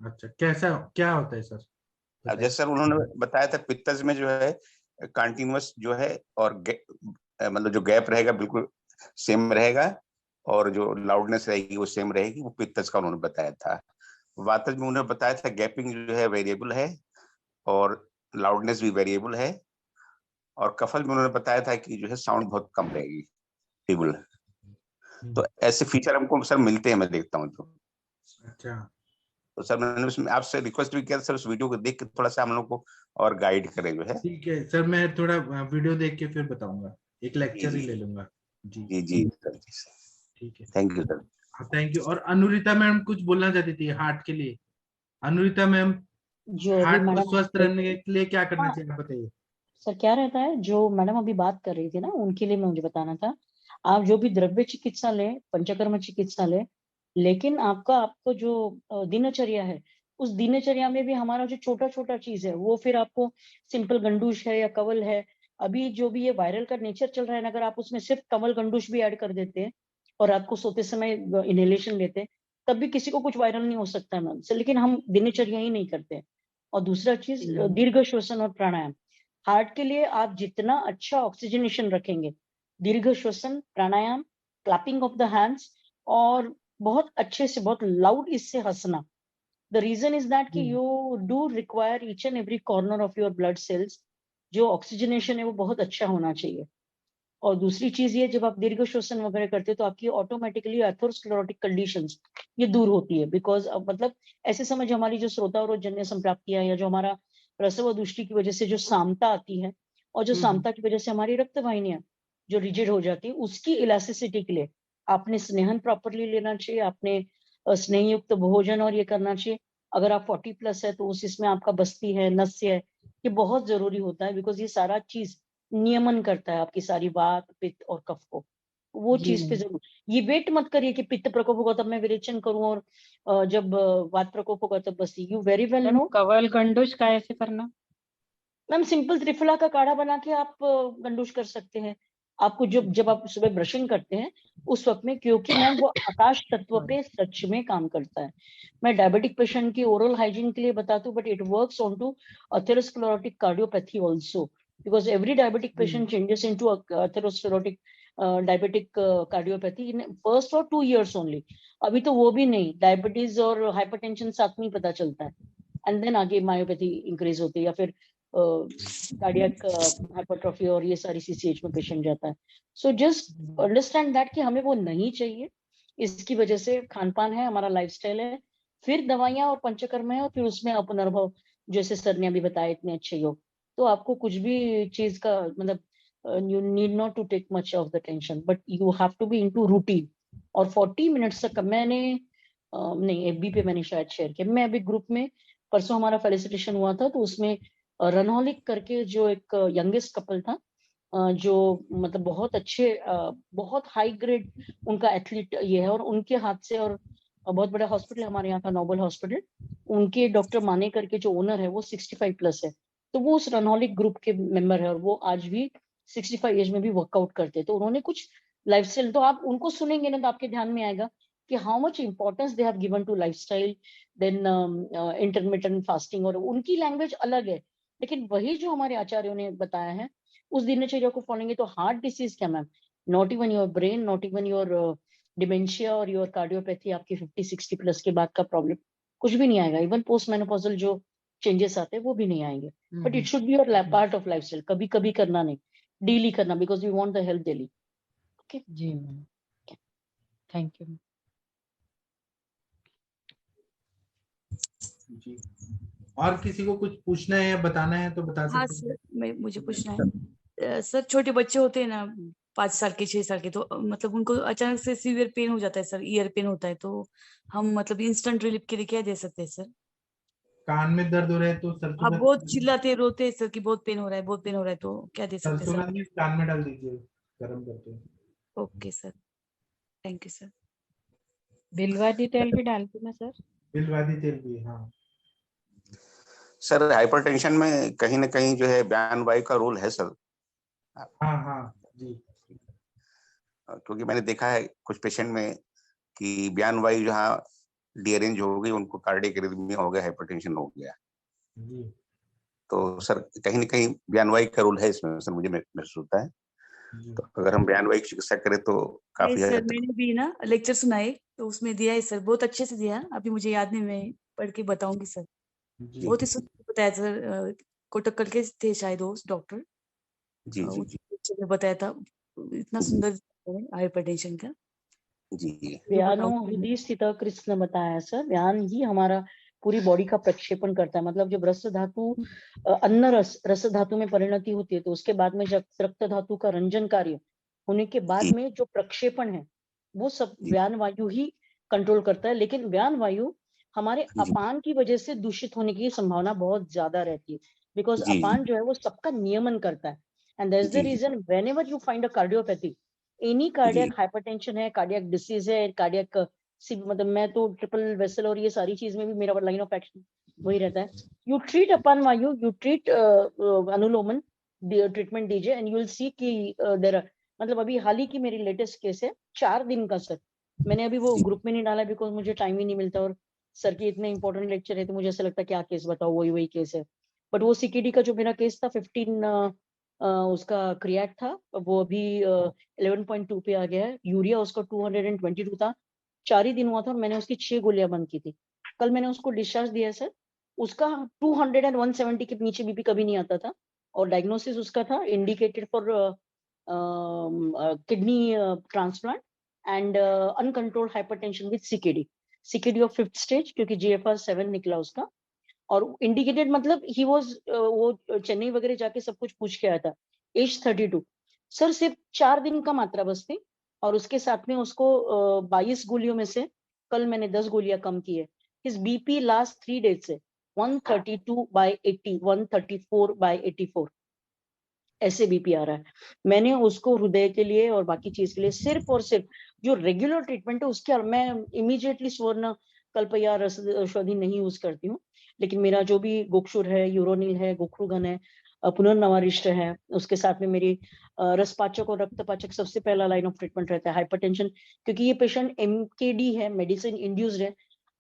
अच्छा, कैसा क्या होता है सर? अब जैसे सर उन्होंने बताया था पित्तज में जो है कंटिन्यूअस जो है और मतलब जो गैप रहेगा बिल्कुल सेम रहेगा, और जो लाउडनेस रहेगी वो सेम रहेगी, वो पित्तज का उन्होंने बताया था। वातज में उन्होंने बताया था गैपिंग जो है वेरिएबल है और लाउडनेस भी वेरिएबल है, और कफल में उन्होंने बताया था कि जो है साउंड बहुत कम रहेगी, टेबल। तो ऐसे फीचर हमको सर मिलते हैं, मैं देखता हूँ तो। अच्छा, तो सर मैंने उसमें आपसे रिक्वेस्ट भी किया सर, उस वीडियो को देख के थोड़ा सा हम लोग को और गाइड करें जो है। ठीक है सर, मैं थोड़ा वीडियो देख के फिर बताऊंगा, एक लेक्चर ही जी ले लूंगा। जी जी जी सर, ठीक है, thank you sir. Thank you. और अनुरिता मैम कुछ बोलना चाहती थी हार्ट के लिए। अनुरिता मैम, जो अभी हार्ट को मैडम स्वस्थ रहने के लिए क्या करना हाँ चाहिए, आप बताइए। सर, क्या रहता है जो मैडम अभी बात कर रही थी ना, उनके लिए मुझे बताना था। आप जो भी द्रव्य चिकित्सा लें, पंचकर्म चिकित्सा लें, लेकिन आपको जो दिनचर्या है, उस दिनचर्या में भी हमारा जो छोटा छोटा चीज है वो फिर आपको सिंपल गंडूश है या कवल है, अभी जो भी ये वायरल का नेचर चल रहा है ना, अगर आप उसमें सिर्फ कमल गंडूश भी ऐड कर देते हैं और रात को सोते समय इनहेलेशन लेते हैं, तब भी किसी को कुछ वायरल नहीं हो सकता है मैम। लेकिन हम दिनचर्या ही नहीं करते। और दूसरा चीज दीर्घ श्वसन और प्राणायाम। हार्ट के लिए आप जितना अच्छा ऑक्सीजनेशन रखेंगे, दीर्घ श्वसन, प्राणायाम, क्लैपिंग ऑफ द हैंड्स, और बहुत अच्छे से बहुत लाउड इससे हंसना। द रीजन इज दैट कि you do require each and every corner of your blood cells, जो ऑक्सीजनेशन है वो बहुत अच्छा होना चाहिए। और दूसरी चीज ये, जब आप दीर्घ श्वसन वगैरह करते हो तो आपकी ऑटोमेटिकली एथेरोस्क्लेरोटिक कंडीशंस ये दूर होती है। बिकॉज मतलब ऐसे समझ, हमारी जो श्रोता और जन्य संप्राप्तियां या जो हमारा प्रसव दृष्टि की वजह से जो सामता आती है, और जो सामता की वजह से हमारी रक्त वाहिनियां जो रिजिड हो जाती है, उसकी इलास्टिसिटी के लिए आपने स्नेहन प्रॉपरली लेना चाहिए, आपने स्नेह युक्त भोजन और ये करना चाहिए। अगर आप 40+ है तो उस इसमें आपका बस्ती है, नस्य है, ये बहुत जरूरी होता है। बिकॉज ये सारा चीज नियमन करता है आपकी सारी वात, पित्त और कफ को। वो चीज पे जरूर ये वेट मत करिए कि पित्त प्रकोप होगा तब मैं विरेचन करूं और जब वात प्रकोप होगा तब बस। यू वेरी वेल नो कवल गंडूश का ऐसे करना मैम। सिंपल त्रिफला का काढ़ा बना के आप गंडूश कर सकते हैं। आपको जब आप सुबह ब्रशिंग करते हैं उस वक्त में, क्योंकि मैम वो आकाश तत्व पे सच में काम करता है। मैं डायबिटिक पेशेंट की ओरल हाइजीन के लिए बताती हूँ, but it works on to atherosclerotic cardiopathy also, because every diabetic patient changes into atherosclerotic diabetic cardiopathy in first और 2 years ओनली। अभी तो वो भी नहीं, डायबिटीज और हाइपरटेंशन साथ में पता चलता है, एंड देन आगे मायोपैथी इंक्रीज होती है, या फिर कार्डियक हाइपरट्रॉफी और ये सारी CCH में पेशेंट जाता है। सो जस्ट अंडरस्टैंड दैट कि हमें वो नहीं चाहिए। इसकी वजह से खान पान है, हमारा लाइफस्टाइल है, फिर दवाइयां और पंचकर्म है, और फिर उसमें अपनर्भव जैसे सर ने अभी बताया इतने अच्छे योग। तो आपको कुछ भी चीज का मतलब you need not to take much of the tension, but you have to be into routine. और 40 मिनट्स तक मैंने नहीं, FB पे मैंने शायद शेयर किया। मैं अभी ग्रुप में परसों हमारा फेलिसिटेशन हुआ था, तो उसमें रनहॉलिक करके जो एक यंगेस्ट कपल था, जो मतलब बहुत अच्छे, बहुत हाई ग्रेड उनका एथलीट ये है, और उनके हाथ से, और बहुत बड़ा हॉस्पिटल हमारे यहाँ का नोबल हॉस्पिटल, उनके डॉक्टर माने करके जो ओनर है वो 65+ है। तो वो उस रनहॉलिक ग्रुप के मेंबर है, और वो आज भी 65 एज में भी वर्कआउट करते हैं। तो उन्होंने कुछ लाइफस्टाइल, तो आप उनको सुनेंगे ना तो आपके ध्यान में आएगा कि how much importance they have given to lifestyle, then intermittent fasting, और उनकी लैंग्वेज अलग है, लेकिन वही जो हमारे आचार्यों ने बताया है उस दिनचर्या को फॉलोएंगे तो हार्ट डिसीज क्या ma'am, not even your brain, not even your dementia और योर कार्डियोपैथी, आपकी 50-60+ के बाद का प्रॉब्लम कुछ भी नहीं आएगा। इवन पोस्ट मेनोपॉजल जो चेंजेस आते हैं वो भी नहीं आएंगे। But it should be your part of lifestyle, कभी कभी करना नहीं, डेली करना, because we want the health daily. Okay जी मैम, थैंक यू। जी, और किसी को कुछ पूछना है या बताना है तो बता हाँ सकते हैं। सर, मुझे पूछना है सर। छोटे बच्चे होते हैं ना 5 साल के 6 साल के, तो मतलब उनको अचानक से सीवियर पेन हो जाता है सर, ईयर पेन होता है, तो हम मतलब इंस्टेंट रिलीफ के लिए क्या दे सकते हैं सर? कान में दर्द हो रहा है तो सरसों आप का बहुत चिल्लाते रोते हैं सर कि बहुत पेन हो रहा है, बहुत पेन हो रहा है, तो क्या दे सकते सरसों हैं का सर? तेल कान में डाल दीजिए गर्म करके। Okay sir, thank you sir. बिलवादी तेल भी डालती ना सर? बिलवादी तेल भी, हाँ सर हाइपरटेंशन में कहीं ना कहीं जो है बयान वायु का रोल है सर। हाँ हाँ जी, क्योंकि मैंने देखा है कुछ पेशेंट में कि बयान वायु जहाँ डीअरेंज हो गई, उनको कार्डियक एरिथमिया हो गया, हाइपरटेंशन हो गया। जी तो सर कहीं ना कहीं बयान वायु का रोल है इसमें सर, मुझे महसूस होता है। तो अगर हम बयान वायु की चिकित्सा करें तो काफी सर हद तक। मैंने भी ना लेक्चर सुनाए तो उसमें दिया है सर, बहुत अच्छे से दिया। अभी मुझे याद नहीं, मैं पढ़ के बताऊंगी सर। बहुत ही सुंदर बताया सर। कोटक्कल के थे शायद वो डॉक्टर, जी जी जी उन्होंने बताया था, इतना सुंदर हाइपरटेंशन का। जी व्यानो हृदय स्थित कृष्ण बताया सर। व्यान ही हमारा पूरी बॉडी का प्रक्षेपण करता है। मतलब जब रस धातु अन्न रस धातु में परिणति होती है तो उसके बाद में जब रक्त धातु का रंजन कार्य होने के बाद में जो प्रक्षेपण है वो सब व्यान वायु ही कंट्रोल करता है। लेकिन व्यान वायु हमारे अपान की वजह से दूषित होने की संभावना बहुत ज्यादा रहती है, बिकॉज अपान जो है वो सबका नियमन करता है। And that's the reason whenever you find a cardiopathy, any cardiac hypertension है, कार्डियक डिसीज है, कार्डियक मतलब मैं तो ट्रिपल वेसल और ये सारी चीज में भी मेरा लाइन ऑफ एक्शन वही रहता है। यू ट्रीट अपान वायु, यू ट्रीट अनुलोमन ट्रीटमेंट दीजिए एंड यू विल सी कि देयर मतलब अभी हाल ही की मेरी लेटेस्ट केस है 4 दिन का सर। मैंने अभी वो ग्रुप में नहीं डाला बिकॉज मुझे टाइम ही नहीं मिलता और सर के इतने इंपॉर्टेंट लेक्चर है तो मुझे ऐसा लगता है क्या केस बताओ, वही केस है। बट वो सीकेडी का जो मेरा केस था 15 उसका क्रिएट था, वो अभी 11.2 पे आ गया है। यूरिया उसका 222 था। 4 ही दिन हुआ था और मैंने उसकी 6 गोलियां बंद की थी। कल मैंने उसको डिस्चार्ज दिया सर, उसका 200 and 170 के नीचे बीपी कभी नहीं आता था और डायग्नोसिस उसका था indicated for kidney transplant and uncontrolled hypertension with CKD of 5th stage, क्योंकि GFR 7 निकला उसका। और इंडिकेटेड मतलब ही वाज वो चेन्नई वगैरह जाके सब कुछ पूछ के आया था। एज 32 सर, सिर्फ 4 दिन का मात्रा बस थी और उसके साथ में उसको 22 गोलियों में से कल मैंने 10 गोलियां कम की है। हिज बीपी लास्ट 3 डेज से 132/80, 134/84 ऐसे बीपी आ रहा है। मैंने उसको हृदय के लिए और बाकी चीज के लिए सिर्फ और सिर्फ जो रेगुलर ट्रीटमेंट है उसके, मैं इमीडिएटली स्वर्ण कल्पया रस औषधि नहीं यूज करती हूँ, लेकिन मेरा जो भी गोक्षुर है, यूरोनिल है, गोखरूगन है, पुनर्नवारिष्ट है, उसके साथ में मेरी रसपाचक और रक्तपाचक सबसे पहला लाइन ऑफ ट्रीटमेंट रहता है। हाइपरटेंशन, क्योंकि ये पेशेंट MKD है, मेडिसिन इंड्यूस्ड है।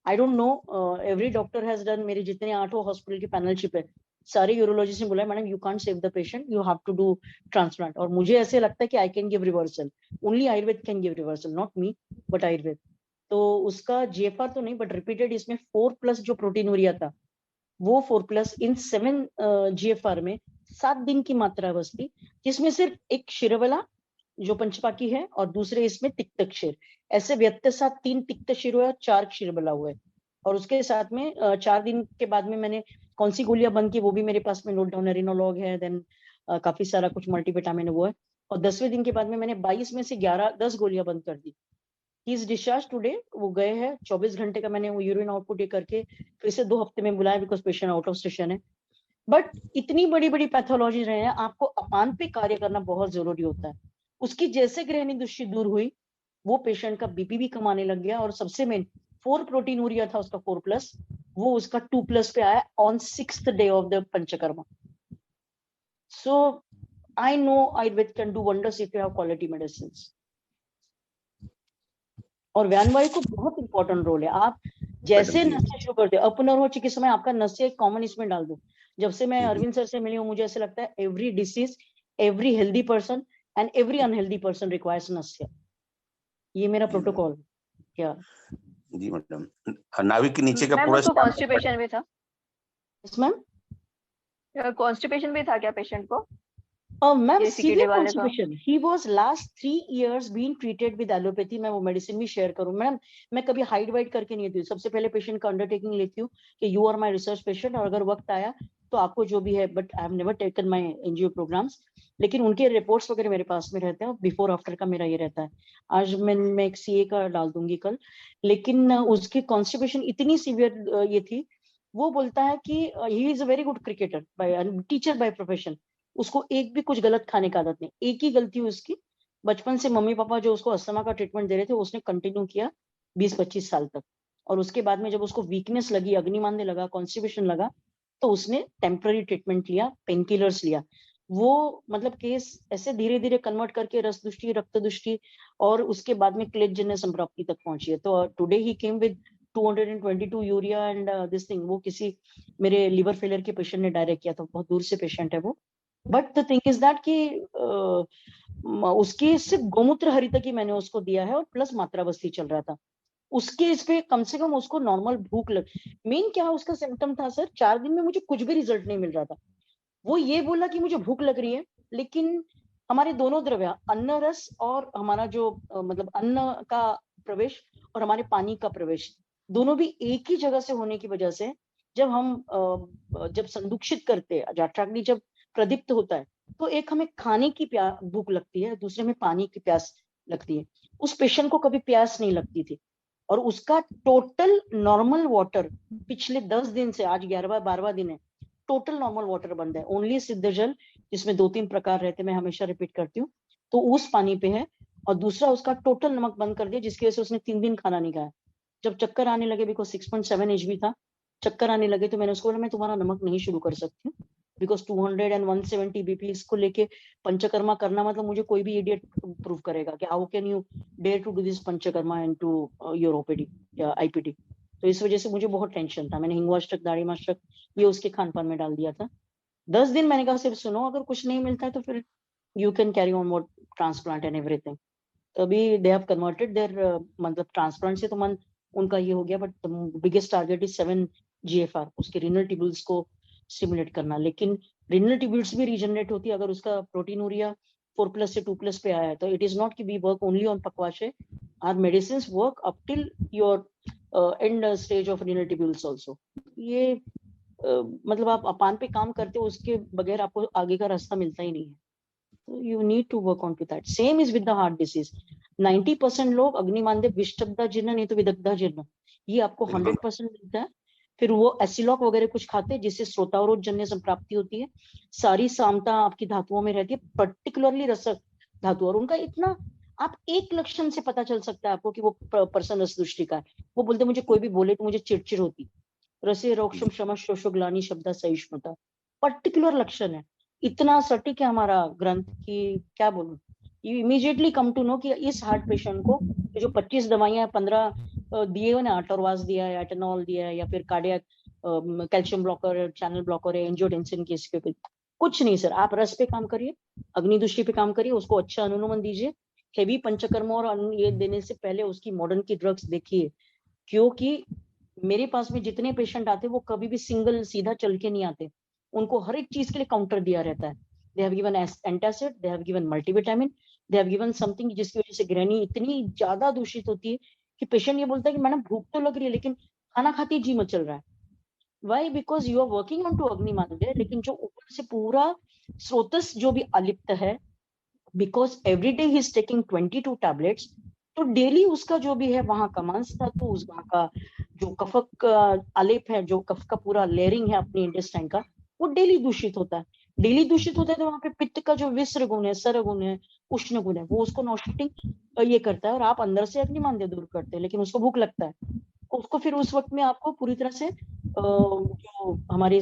I don't know, every doctor has done, मेरे जितने 8 हॉस्पिटल की पैनलशिप है, सारे यूरोलॉजिस्ट ने बोला madam you can't save the patient, you have to do transplant. और मुझे ऐसे लगता है कि I can give reversal, only Ayurveda can give reversal, not me but Ayurveda. तो उसका GFR तो नहीं बट रिपीटेड इसमें 4+ जो प्रोटीनूरिया था वो 4+ इन 7 GFR में 7 दिन की मात्रा बस थी, जिसमें सिर्फ एक शिरवला जो पंचपाकी है और दूसरे इसमें तिक्त क्षीर, ऐसे व्यक्ति साथ 3 तिक्त क्षीर हुए और 4 क्षीरबला हुए। और उसके साथ में 4 दिन के बाद में मैंने कौन सी गोलियां बंद की वो भी मेरे पास में नोट डाउन है, रिनोलॉग है, देन काफी सारा कुछ मल्टीविटामिन है वो है। और 10वें दिन के बाद में मैंने 22 में से 10 गोलियां बंद कर दी। ही इज डिस्चार्ज टुडे, वो गए हैं 24 घंटे का मैंने वो यूरिन आउटपुट ये करके फिर से 2 हफ्ते में बुलाया because patient out of station है। बट इतनी बड़ी बड़ी पैथोलॉजी रहे हैं, आपको अपान पे कार्य करना बहुत जरूरी होता है। उसकी जैसे ग्रहणी दृष्टि दूर हुई वो पेशेंट का बीपी भी कम आने लग गया और सबसे मेन 4 प्रोटीनूरिया था उसका 4+, वो उसका 2+ पे आया on 6th day of the panchakarma. So I know Ayurveda can do wonders if you have quality medicines. और व्यानवायु को बहुत इंपॉर्टेंट रोल है। आप जैसे नशे शुरू करते हो अपनर्व चिकित्सा में, आपका नशे एक कॉमन इसमें डाल दो। जब से मैं अरविंद सर से मिली हूँ मुझे ऐसा लगता है every disease, every healthy person and every unhealthy person requires नस्य। ये मेरा प्रोटोकॉल क्या जी मैडम। नाभिक के नीचे का पूरा कॉन्स्टिपेशन भी था मैम, कॉन्स्टिपेशन भी था क्या पेशेंट को? Ma'am severe constipation, he was last 3 years being treated with allopathy. मैं वो मेडिसिन भी शेयर करूं मैडम, मैं कभी हाइड वाइड करके नहीं देती हूँ। सबसे पहले पेशेंट का अंडरटेकिंग लेती हूँ कि you are my research patient और अगर वक्त आया तो आपको जो भी है, but I have never taken my NGO programmes, लेकिन उनके रिपोर्ट्स वगैरह मेरे पास में रहते हैं। बिफोर आफ्टर का मेरा ये रहता है। आज मैं एक CA का डाल दूंगी कल, लेकिन उसकी कॉन्स्टिपेशन इतनी सीवियर ये थी, वो बोलता है कि he is a very good cricketer by teacher by profession, उसको एक भी कुछ गलत खाने का आदत नहीं। एक ही गलती हुई उसकी, बचपन से मम्मी पापा जो उसको अस्थमा का ट्रीटमेंट दे रहे थे उसने कंटिन्यू किया 20-25 साल तक। और उसके बाद में जब उसको वीकनेस लगी, अग्निमांद्य लगा, कॉन्स्टिपेशन लगा, तो उसने टेम्पररी ट्रीटमेंट लिया, पेन किलर्स लिया। वो मतलब केस ऐसे धीरे धीरे कन्वर्ट करके रस दृष्टि, रक्त दृष्टि और उसके बाद में क्लेजन्य संप्राप्ति तक पहुंची है। तो today he came with 222 urea and this thing. वो किसी मेरे लिवर फेलियर के पेशेंट ने डायरेक्ट किया था, बहुत दूर से पेशेंट है वो। But the thing is that कि उसकी सिर्फ गोमूत्र हरित की मैंने उसको दिया है और प्लस मात्रा बस्ती चल रहा था उसके। इस पे कम से कम उसको नॉर्मल भूख लग, मेन क्या उसका सिम्टम था सर, 4 दिन में मुझे कुछ भी रिजल्ट नहीं मिल रहा था। वो ये बोला कि मुझे भूख लग रही है, लेकिन हमारे दोनों द्रव्य अन्न रस और हमारा जो मतलब अन्न का प्रवेश और हमारे पानी का प्रवेश, दोनों भी एक ही जगह से होने की वजह से जब हम जब संदूषित करते हैं, जठराग्नि जब प्रदीप्त होता है, तो एक हमें खाने की भूख लगती है, दूसरे में पानी की प्यास लगती है। उस पेशेंट को कभी प्यास नहीं लगती थी, और उसका टोटल नॉर्मल वाटर पिछले 10 दिन से, आज 11वां-12वां दिन है, टोटल नॉर्मल वाटर बंद है। ओनली सिद्ध जल, जिसमें 2-3 प्रकार रहते, मैं हमेशा रिपीट करती हूँ, तो उस पानी पे है। और दूसरा उसका टोटल नमक बंद कर दिया, जिसकी वजह से उसने 3 दिन खाना नहीं खाया। जब चक्कर आने लगे, बिकॉज 6.7 एचबी था, चक्कर आने लगे, तो मैंने उसको बोला मैं तुम्हारा नमक नहीं शुरू कर सकती हूँ, बिकॉज 200 and 170 बीपी इसको लेके पंचकर्मा करना, मतलब मुझे कोई भी इडियट प्रूव करेगा कि how can you dare to do this panchakarma and to your OPD या आईपीडी। तो इस वजह से मुझे बहुत टेंशन था। मैंने हिंगवाष्टक, दाढ़ीमाष्टक ये उसके खान पान में डाल दिया था। 10 दिन मैंने कहा सिर्फ सुनो, अगर कुछ नहीं मिलता है तो फिर you can carry on more transplant and everything. तो अभी दे हैव कन्वर्टेड देयर, मतलब ट्रांसप्लांट से तो मन उनका ये हो गया, but biggest target is 7 GFR, उसके रीनल ट्यूब्यूल्स को स्टिमुलेट करना। लेकिन रीनल ट्यूब्यूल्स भी रीजनरेट होती है अगर उसका प्रोटीनूरिया 4+ से 2+ पे आया है। तो इट इज नॉट कि वी वर्क ओनली ऑन पक्वाशय, our medicines work up till your end stage of renal tubules also. ये मतलब आप अपान पे काम करते हो, उसके बगैर आपको आगे का रास्ता मिलता ही नहीं है। तो you need to work on to that. Same is with the heart disease. 90% लोग अग्निमांद्य विष्टब्दा जीर्ण नहीं तो विदग्धा जीर्ण, ये आपको 100% मिलता है। फिर वो एसिलॉक वगैरह कुछ खाते हैं जिससे श्रोतावरोध जन्य संप्राप्ति होती है। सारी सामता आपकी धातुओं में रहती है, पर्टिकुलरली रसक धातु। और उनका इतना, आप एक लक्षण से पता चल सकता है आपको कि वो पर्सन रसदुष्टि का है। वो बोलते मुझे कोई भी बोले तो मुझे चिड़चिड़ होती, रसे रोक्षम शम शोषो ग्लानि शब्द सहिष्णुता, पर्टिकुलर लक्षण है। इतना सटीक है हमारा ग्रंथ कि क्या बोलूं। You immediately come to know कि इस हार्ट पेशेंट को जो 25 दवाइयां 15 दिए हुए ना, अटोरवास दिया है, एटेनॉल दिया है, या फिर cardiac calcium blocker, channel blocker है, एंजियोटेंसिन के इसके पे कुछ नहीं सर। आप रस पे काम करिए, अग्निदुष्टि पे काम करिए, उसको अच्छा अनुनमन दीजिए। हेवी पंचकर्म और ये देने से पहले उसकी मॉडर्न की ड्रग्स देखिए, क्योंकि मेरे पास में जितने पेशेंट आते वो कभी भी सिंगल सीधा चल के नहीं आते, उनको हर एक चीज के लिए काउंटर दिया रहता है। दे have given antacid, they have given multivitamin, they have given something जिसकी वजह से ग्रहणी इतनी ज्यादा दूषित होती है कि पेशेंट ये बोलता है कि मैडम भूख तो लग रही है लेकिन खाना खाते जी मचल रहा है। Why? Because you are working on to अग्निमांद्य, लेकिन जो ऊपर से पूरा स्रोतस जो भी अलिप्त है, because every day he is taking 22 tablets, तो डेली उसका जो भी है वहां का मांस था, तो उस वहां का जो कफक आलेप है, जो कफ का पूरा लेयरिंग है अपने इंटेस्टाइन का, वो डेली दूषित होता है। डेली दूषित होता है तो वहां पे पित्त का जो विस्र गुण है, सर गुण है, उष्ण गुण है, वो उसको नॉशिटिंग ये करता है। और आप अंदर से अग्निमांद्य दूर करते हैं, लेकिन उसको भूख लगता है, उसको फिर उस वक्त में आपको पूरी तरह से जो हमारी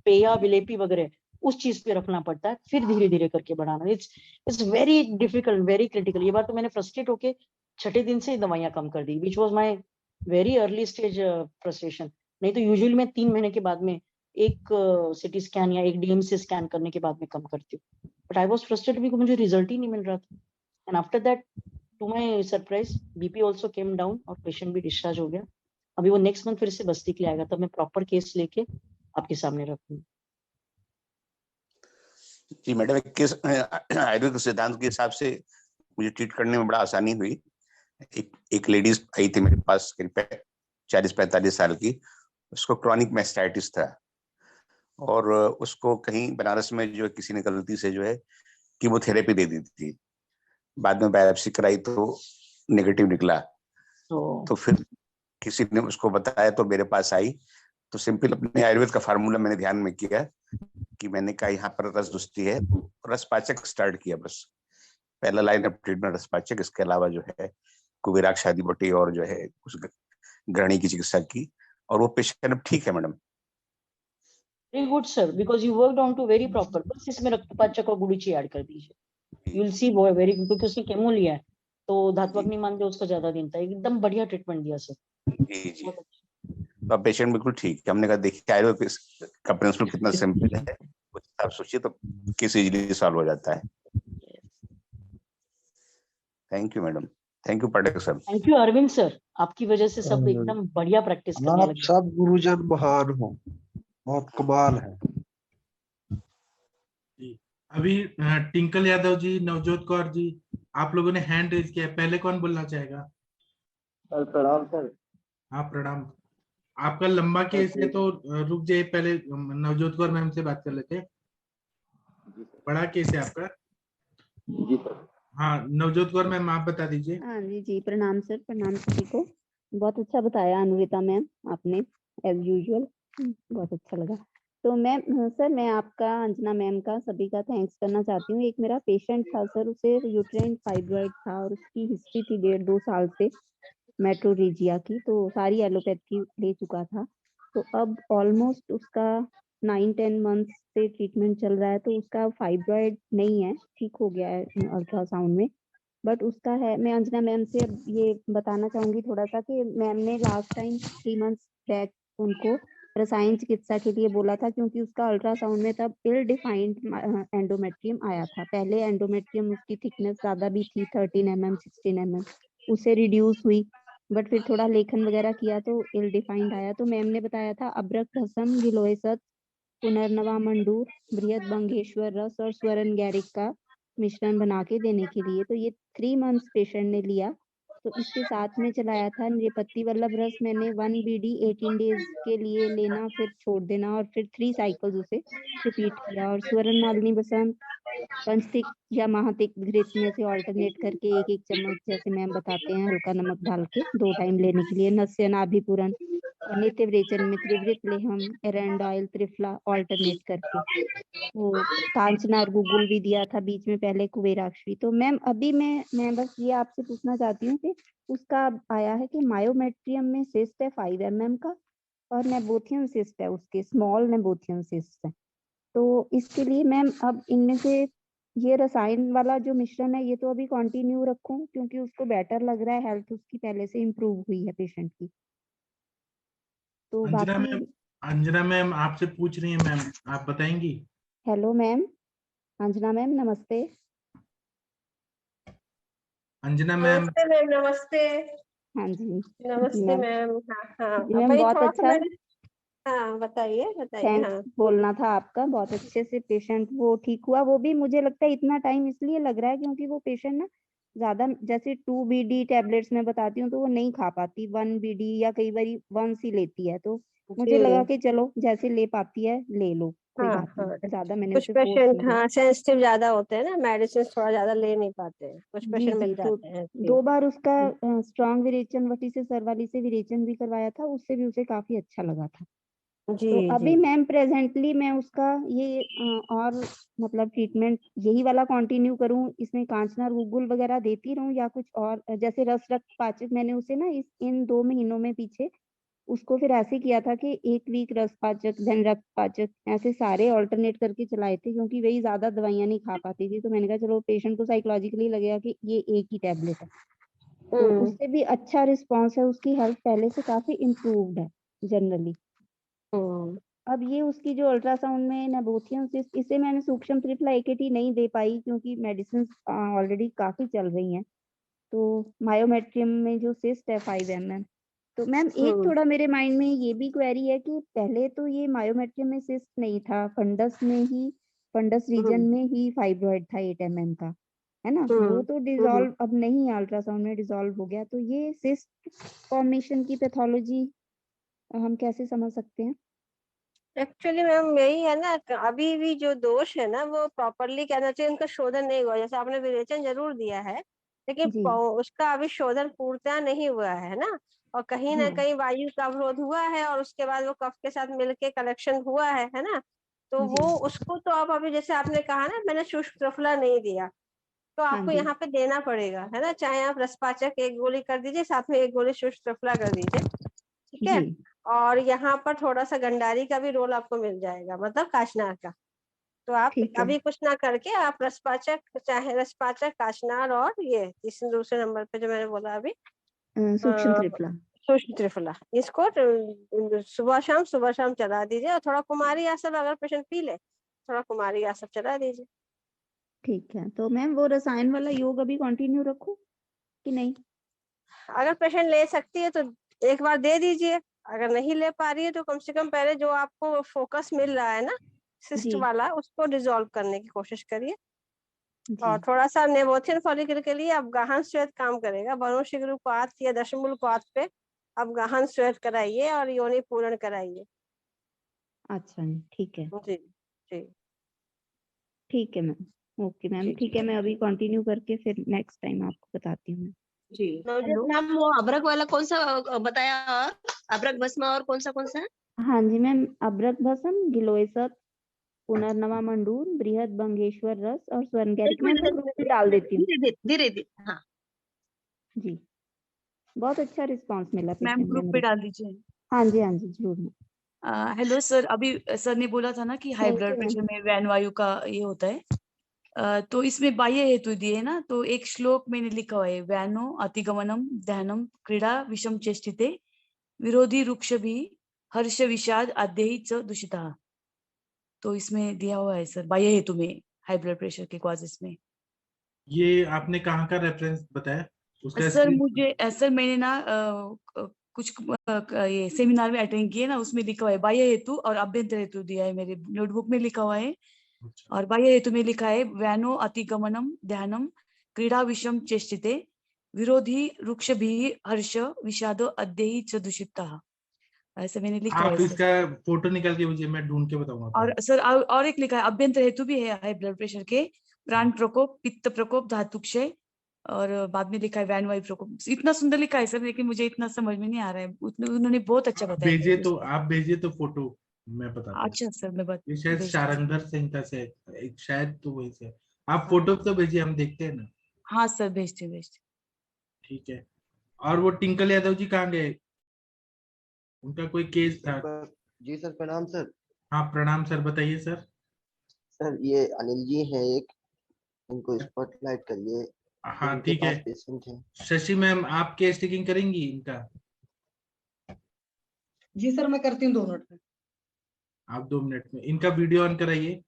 पेया विलेपी वगैरह उस चीज पे रखना पड़ता है, फिर धीरे धीरे करके बढ़ाना। It's very difficult, very critical. ये बात तो मैंने फ्रस्ट्रेट होके 6ठे दिन से दवाइयां कम कर दी, which was my very early stage frustration. नहीं तो यूजुअली मैं 3 महीने के बाद में एक सिटी स्कैन या एक डीएमसी स्कैन करने के बाद में कम करती हूँ। But I was frustrated because मुझे रिजल्ट ही नहीं मिल रहा था। And after that to my surprise BP also came down और पेशेंट भी डिस्चार्ज हो गया। अभी वो नेक्स्ट मंथ फिर से बस्ती के लिए आएगा, तब मैं प्रॉपर केस लेके आपके सामने रखूंगी। जी मैडम, किस आयुर्वेद सिद्धांत के हिसाब से मुझे ट्रीट करने में बड़ा आसानी हुई। एक लेडीज आई थी मेरे पास, करीब 40-45 साल की, उसको क्रॉनिक मैस्टाइटिस था, और उसको कहीं बनारस में जो किसी ने गलती से जो है कीमोथेरेपी दे दी थी। बाद में बायोप्सी कराई तो नेगेटिव निकला। तो फिर किसी ने उसको बताया तो मेरे पास आई, तो सिंपल अपने आयुर्वेद का फार्मूला मैंने ध्यान में किया कि मैंने कहा यहाँ पर रस दुष्टि है, रसपाचक स्टार्ट किया। बस पहला लाइन ऑफ ट्रीटमेंट रसपाचक, इसके अलावा जो है कुबेराक शादी बटी और जो है कुछ ग्रहणी की चिकित्सा की, और वो पेशेंट अब ठीक है madam. Very good sir, because you worked on to very proper. बस इसमें रक्तपाचक और गुड़ीची ऐड कर दीजिए, यू विल सी वो वेरी गुड, क्योंकि उसने केमो लिया है तो धात्वाग्निमांद्य उसका ज्यादा दिन था। एकदम बढ़िया ट्रीटमेंट दिया सर। जी जी, तो पेशेंट बिल्कुल ठीक है। हमने कहा देखिए आयुर्वेद का प्रिंसिपल कितना सिंपल है, आप सोचिए तो केस इजीली सॉल्व हो जाता है। Thank you madam, thank you Pathak sir, thank you Arvind sir, आपकी वजह से सब एकदम बढ़िया प्रैक्टिस करने आप लगे। सब गुरुजन महान हो, बहुत कमाल है। अभी टिंकल यादव जी, नवजोत कौर जी, आप लोगों ने हैंड रेज किया है, पहले कौन बोलना चाहेगा? सर प्रणाम सर। हाँ प्रणाम। आपका लंबा केस है तो रुक जाइए, पहले नवजोत कौर मैम से बात कर लेते हैं। बड़ा केस है आपका। जी सर। हाँ नवजोत कौर मैम आप बता दीजिए। हाँ जी जी, प्रणाम सर, प्रणाम सभी को। बहुत अच्छा बताया अनुरिता मैम आपने, एज यूजुअल, बहुत अच्छा लगा। तो मैम सर, मैं आपका, अंजना मैम का, सभी का थैंक्स करना चाहती हूँ। एक मेरा पेशेंट था सर, उसे यूट्राइन फाइब्रॉइड था और उसकी हिस्ट्री थी 1.5-2 साल से मेट्रोरेजिया की, तो सारी एलोपैथी ले चुका था। तो अब ऑलमोस्ट उसका 9-10 मंथ से ट्रीटमेंट चल रहा है, तो उसका फाइब्रॉइड नहीं है, ठीक हो गया है अल्ट्रासाउंड में। बट उसका है, मैं अंजना मैम से अब ये बताना चाहूंगी थोड़ा सा कि मैम ने लास्ट टाइम 3 मंथ्स बैक उनको रसायन चिकित्सा के लिए बोला था, क्योंकि उसका अल्ट्रासाउंड में तब इल डिफाइंड एंडोमेट्रियम आया था। पहले एंडोमेट्रियम उसकी थिकनेस ज्यादा भी थी, 13 mm 16 mm, उससे रिड्यूस हुई, बट फिर थोड़ा लेखन वगैरह किया तो इल डिफाइंड आया। तो मैम ने बताया था अब्रक भसम, गिलोयसत, पुनर्नवा मंडूर, बृहद बंगेश्वर रस और स्वर्ण गैरिक का मिश्रण बना के देने के लिए। तो ये 3 मंथ्स पेशेंट ने लिया। तो इसके साथ में चलाया था नृपति वल्लभ रस, मैंने 1 BD 18 डेज के लिए लेना, फिर छोड़ देना, और फिर 3 साइकिल्स उसे रिपीट किया। और स्वर्ण मालिनी बसंत, पंचतिक या महातिक घृत में से ऑल्टरनेट करके 1-1 चम्मच, जैसे मैम बताते हैं, हल्का नमक डाल के 2 टाइम लेने के लिए। नस्य नाभिपूरन और नित्य विरेचन में त्रिवृत लेहम, एरेंडाइल, त्रिफला ऑल्टरनेट करके। वो कांचना और गुगुल भी दिया था बीच में, पहले कुबेराक्षी। तो मैम अभी मैं बस ये आपसे पूछना चाहती हूँ कि उसका आया है कि मायोमेट्रियम में सिस्ट है 5 mm का, और नेबोथियन सिस्ट है, उसके स्मॉल नेबोथियन सिस्ट है। तो इसके लिए मैम अब इनमें से ये रसायन वाला जो मिश्रण है, ये तो अभी कंटिन्यू रखूं, क्योंकि उसको बेटर लग रहा है, हेल्थ उसकी पहले से इम्प्रूव हुई है पेशेंट की। तो बाकी अंजना मैम आपसे पूछ रही है मैम, आप बताएंगी? हेलो मैम, अंजना मैम नमस्ते। अंजना मैम। नमस्ते मैम, नमस्ते। हाँ जी नमस्ते मैम। हाँ हाँ, जी मैम, वही बहुत थोड़ा सा अच्छा, मैंने, हाँ बताइए बताइए। थैंक्स हाँ बोलना था आपका। बहुत अच्छे से पेशेंट वो ठीक हुआ। वो भी मुझे लगता है इतना टाइम इसलिए लग रहा है क्योंकि वो पेशेंट ना ज्यादा, जैसे 2 BD टैबलेट्स मैं बताती हूँ तो वो नहीं खा पाती, 1 BD या कई बार 1 ही लेती है। तो मुझे लगा जी। कि चलो जैसे ले पाती है ले लो, कोई हाँ बात हाँ, नहीं, ज्यादा मैंने कुछ उसे फोर्स पेशेंट नहीं किया। हाँ सेंसिटिव ज्यादा होते हैं ना, मेडिसिन थोड़ा ज्यादा ले नहीं पाते हैं, कुछ जी पेशेंट जी, मिल तो जाते हैं जी। 2 बार उसका स्ट्रॉन्ग विरेचन वटी से सरवाली से विरेचन भी करवाया था, उससे भी उसे काफी अच्छा लगा था। जी तो जी। अभी मैम प्रेजेंटली मैं उसका ये और मतलब ट्रीटमेंट यही वाला कंटिन्यू करूं, इसमें कांचना और गुगुल वगैरह देती रहूं, या कुछ और जैसे रस रक्त पाचक, मैंने उसे ना इन 2 महीनों में पीछे उसको फिर ऐसे किया था कि 1 वीक रस पाचक, धन रक्त पाचक, ऐसे सारे ऑल्टरनेट करके चलाए थे, क्योंकि वही ज्यादा दवाइयां नहीं खा पाती थी। तो मैंने कहा चलो पेशेंट को साइकोलॉजिकली लगेगा कि ये एक ही टैबलेट है। तो उससे भी अच्छा रिस्पॉन्स है, उसकी हेल्थ पहले से काफी इम्प्रूव्ड है जनरली। अब ये उसकी जो अल्ट्रासाउंड में नेबोथियन सिस्ट, इसे मैंने सूक्ष्म त्रिफला AKT नहीं दे पाई क्योंकि मेडिसिन ऑलरेडी काफी चल रही हैं। तो मायोमेट्रियम में जो सिस्ट है 5 mm। तो मैम एक थोड़ा मेरे माइंड में ये भी क्वेरी है कि पहले तो ये मायोमेट्रियम में सिस्ट नहीं था, फंडस में ही, फंडस रीजन में ही फाइब्रॉइड था 8 mm का, है ना। वो तो डिसॉल्व अब नहीं है, अल्ट्रासाउंड में डिसॉल्व हो गया। तो ये सिस्ट फॉर्मेशन की पैथोलॉजी हम कैसे समझ सकते हैं? एक्चुअली मैम यही है ना, अभी भी जो दोष है ना वो प्रॉपरली कहना चाहिए, उनका शोधन नहीं हुआ। जैसे आपने विरेचन जरूर दिया है, लेकिन जी उसका अभी शोधन पूर्णतः नहीं हुआ है ना, और कहीं ना हाँ कहीं वायु का अवरोध हुआ है, और उसके बाद वो कफ के साथ मिलके कलेक्शन हुआ है ना। तो जी वो उसको तो आप अभी, जैसे आपने कहा ना मैंने शुष्क त्रिफला नहीं दिया, तो हाँ आपको जी यहाँ पे देना पड़ेगा, है ना। चाहे आप रसपाचक 1 गोली कर दीजिए, साथ में 1 गोली शुष्क त्रिफला कर दीजिए, ठीक जी है। और यहाँ पर थोड़ा सा गंडारी का भी रोल आपको मिल जाएगा, मतलब काशनार का। तो आप ठीक है। अभी कुछ ना करके आप रसपाचक, चाहे रसपाचक, काशनार, और ये तीसरे दूसरे नंबर पे जो मैंने बोला अभी सूक्ष्म त्रिफला। सूक्ष्म त्रिफला, इसको सुबह शाम चला दीजिए। और थोड़ा कुमारी आसव अगर पेशेंट पी ले, थोड़ा कुमारी आसव चला दीजिए। ठीक है, तो मैम वो रसायन वाला योग अभी कंटिन्यू रखूं कि नहीं? अगर पेशेंट ले सकती है तो एक बार दे दीजिए, अगर नहीं ले पा रही है तो कम से कम पहले जो आपको फोकस मिल रहा है ना सिस्ट जी वाला, उसको डिसॉल्व करने की कोशिश करिए। जी और थोड़ा सा नेबोथियन फॉलिकल के लिए अब गहन श्वेत काम करेगा, वनोशिग्रुपात या दशमूल पात पे आप गहन श्वेत कराइए और योनि पूर्ण कराइए। अच्छा ठीक है जी जी ठीक है मैम। ओके मैम जी ठीक है, मैं अभी कंटिन्यू करके फिर नेक्स्ट टाइम आपको बताती हूँ। जी। हेलो मैम वो अबरक वाला कौन सा बताया? और अबरक भस्म और कौन सा है? हाँ जी मैम, अब्रक भस्म, गिलोयसत, पुनर्नवा मंडूर, बृहद बंगेश्वर रस और स्वर्ण गैरिक मैं ग्रुप पे डाल देती हूँ। धीरे धीरे हाँ जी बहुत अच्छा रिस्पांस मिला मैम पेशेंट ग्रुप पे डाल दीजिए। हाँ जी जरूर मैम। हेलो सर, अभी सर ने बोला था ना कि high thank blood you ma'am. Pressure में वैन वायु का ये होता है। तो इसमें बाह्य हेतु दिए ना, तो एक श्लोक मैंने लिखा हुआ है, वैनो अतिगमनम ध्यानम क्रीड़ा विषम चेष्टिते विरोधी रुक्ष भी हर्ष विषाद अध्ययी च दूषिता। तो इसमें दिया हुआ है सर बाह्य हेतु में हाई ब्लड प्रेशर के कॉजेस में। ये आपने कहाँ का रेफरेंस बताया उसका? सर मुझे सर मैंने ना कुछ ये सेमिनार में अटेंड किए ना, उसमें लिखा हुआ है बाह्य हेतु और अभ्यंतर हेतु दिया है, मेरे नोटबुक में लिखा हुआ है। और बाह्य हेतु में लिखा है वैनो अतिगमनम ध्यानम क्रीड़ा विषम चेष्टिते विरोधी रुक्ष भी हर्ष विषादो अध्ययी च दूषिता। ऐसे मैंने लिखा आप है इसका फोटो निकाल के मुझे, मैं ढूंढ के बताऊंगा आपको। और सर और एक लिखा है अभ्यंतर हेतु भी है हाई ब्लड प्रेशर के, प्राण प्रकोप, पित्त प्रकोप, धातु क्षय, और बाद में लिखा है वैन वायु प्रकोप। इतना सुंदर लिखा है सर, लेकिन मुझे इतना समझ में नहीं आ रहा है। उन्होंने बहुत अच्छा बताया। आप भेजिए तो फोटो मैं बताता हूँ। अच्छा सर मैं ये शायद भेज शारंगधर संहिता से एक, शायद तो वही से। आप फोटो तो भेजिए, हम देखते हैं ना। हाँ सर भेजते। ठीक है। और वो टिंकल यादव जी कहाँ गए? उनका कोई केस था? जी सर प्रणाम सर। हाँ प्रणाम सर, बताइए सर। सर ये अनिल जी हैं एक, इनको स्पॉटलाइट करिए। हाँ इनके ठीक है। पास पेशेंट है। शशि मैम, आप केस टेकिंग करेंगी इनका? जी सर मैं करती हूँ 2 मिनट में। आप 2 मिनट में इनका वीडियो ऑन कराइए।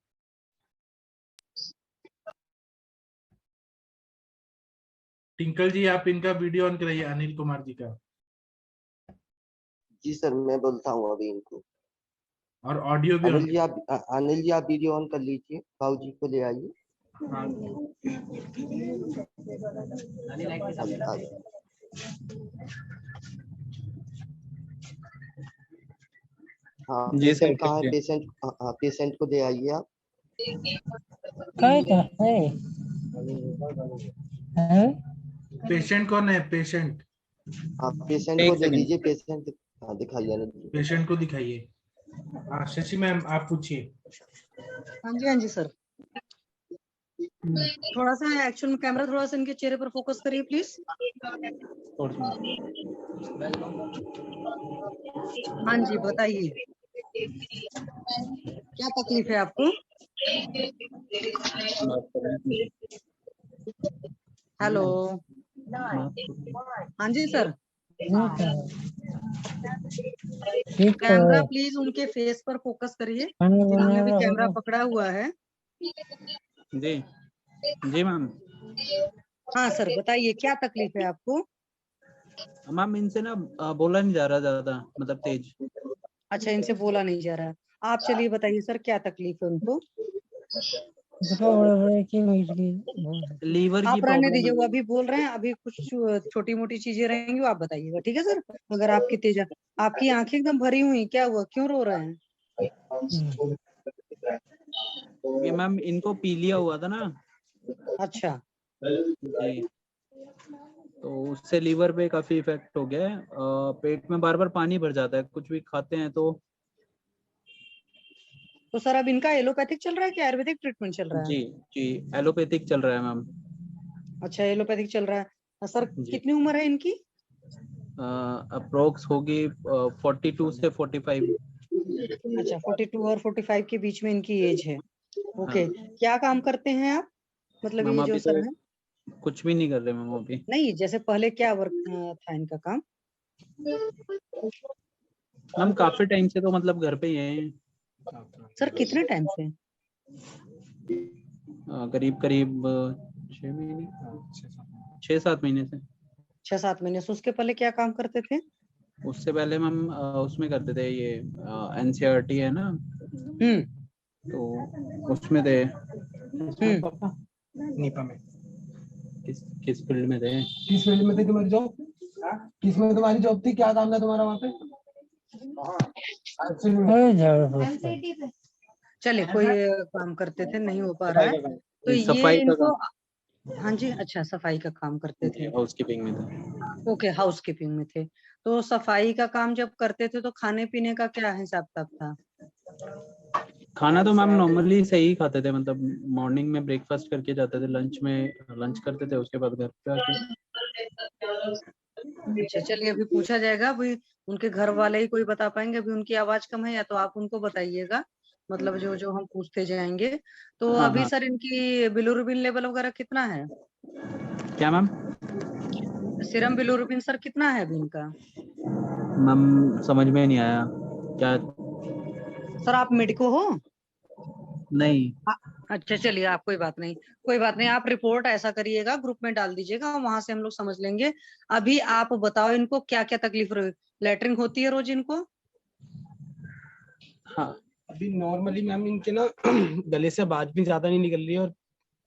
टिंकल जी आप इनका वीडियो ऑन कराइए, अनिल कुमार जी का। जी सर मैं बोलता हूँ अभी इनको। और ऑडियो भी ऑन। अनिल जी आप वीडियो ऑन कर लीजिए, बाबू जी को ले आइए। हाँ जी सर, पेशेंट कहाँ है? पेशेंट पेशेंट को ले आइए आप। पेशेंट कौन है? पेशेंट? आप पेशेंट को ले लीजिए। पेशेंट दिखाइए। पेशेंट को दिखाइए। हाँ शशि मैम आप पूछिए। हाँ जी सर। थोड़ा सा एक्चुअल में कैमरा थोड़ा सा इनके चेहरे पर फोकस करिए प्लीज। हाँ जी बताइए, क्या तकलीफ है आपको? हेलो हाँ जी सर। कैमरा प्लीज उनके फेस पर फोकस करिए, जिन्होंने भी कैमरा पकड़ा हुआ है। जी जी मैम। हाँ सर बताइए क्या तकलीफ है आपको? मैम इनसे ना बोला नहीं जा रहा ज्यादा, मतलब तेज। अच्छा इनसे बोला नहीं जा रहा है। आप चलिए बताइए सर क्या तकलीफ है उनको? लीवर की आप रहने दीजिए, प्रॉब्लम। वो अभी बोल रहे हैं, अभी कुछ छोटी मोटी चीजें रहेंगी वो आप बताइएगा, ठीक है सर। अगर आपकी तेज, आपकी आंखें एकदम भरी हुई, क्या हुआ, क्यों रो रहे हैं? ये मैम इनको पीलिया हुआ था ना। अच्छा जी, तो उससे लीवर पे काफी इफेक्ट हो गया है। पेट में बार बार पानी भर जाता है, कुछ भी खाते हैं तो। सर अब इनका एलोपैथिक चल रहा है कि आयुर्वेदिक ट्रीटमेंट चल रहा है? जी एलोपैथिक चल रहा है मैम। अच्छा एलोपैथिक चल रहा है। सर कितनी उम्र है इनकी? अप्रोक्स होगी 42 से 45। अच्छा 42 और 45 के बीच में इनकी एज है। ओके क्या काम करते हैं आप? मतलब मैम ये जो अभी सर तो है कुछ भी नहीं कर रहे मैम अभी। नहीं, जैसे पहले क्या वर्क था इनका काम? मैम काफी टाइम से तो मतलब घर पे ही हैं। सर कितने टाइम से? करीब 6 महीने 6-7 महीने से। 6-7 महीने से। उसके पहले क्या काम करते थे? उससे पहले मैम उसमें करते थे, ये एनसीईआरटी है ना, तो उसमें थे। पापा नीपा में किस फील्ड में थे? किस फील्ड में थे तुम्हारे जॉब? किसमें तुम्हारी जॉब थी, क्या काम था तुम्हारा वहाँ पे? चलिए कोई काम करते थे, नहीं हो पा रहा है तो ये सफाई का इनको। काम, हाँ जी, अच्छा सफाई का काम करते थे। हाउसकीपिंग में था। ओके, हाउस कीपिंग में थे। तो सफाई का काम जब करते थे तो खाने पीने का क्या हिसाब किताब था? खाना तो मैम नॉर्मली सही खाते थे, मतलब मॉर्निंग में ब्रेकफास्ट करके जाते थे, लंच में लंच करते थे, उसके बाद घर पे आके। अच्छा चलिए, अभी पूछा जाएगा, अभी उनके घर वाले ही कोई बता पाएंगे। अभी उनकी आवाज कम है, या तो आप उनको बताइएगा, मतलब जो जो हम पूछते जाएंगे। तो हाँ अभी हाँ। सर इनकी बिलोरुबिन लेवल वगैरह कितना है? क्या मैम? सीरम बिलोरुबिन सर कितना है अभी इनका? मैम समझ में नहीं आया क्या? सर आप मेडिको हो? नहीं। अच्छा चलिए, आप कोई बात नहीं, कोई बात नहीं, आप रिपोर्ट ऐसा करिएगा, ग्रुप में डाल दीजिएगा, वहां से हम लोग समझ लेंगे। अभी आप बताओ इनको क्या क्या तकलीफ रही? लेटरिंग होती है रोज इनको? हाँ, अभी नॉर्मली मैम इनके ना गले से आवाज भी ज्यादा नहीं निकल रही है, और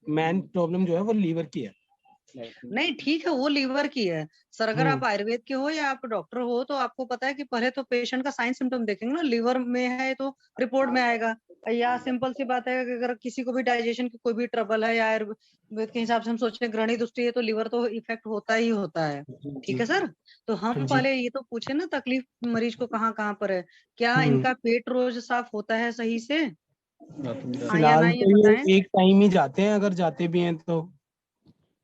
मेन प्रॉब्लम जो है वो लीवर की है। नहीं ठीक है, वो लीवर की है सर। अगर आप आयुर्वेद के हो या आप डॉक्टर हो तो आपको पता है कि पहले तो पेशेंट का साइन सिम्टम देखेंगे ना, लीवर में है तो रिपोर्ट में आएगा। या सिंपल सी बात है कि अगर किसी को भी डाइजेशन की कोई भी ट्रबल है या आयुर्वेद के हिसाब से हम सोचते हैं ग्रहणी दृष्टि है तो लीवर तो इफेक्ट होता ही होता है। ठीक है सर, तो हम पहले ये तो पूछे ना तकलीफ मरीज को कहाँ कहाँ पर है। क्या इनका पेट रोज साफ होता है सही से? हाँ या ना फिलहाल ये तो बताएं। ये एक टाइम ही जाते हैं, अगर जाते भी हैं तो।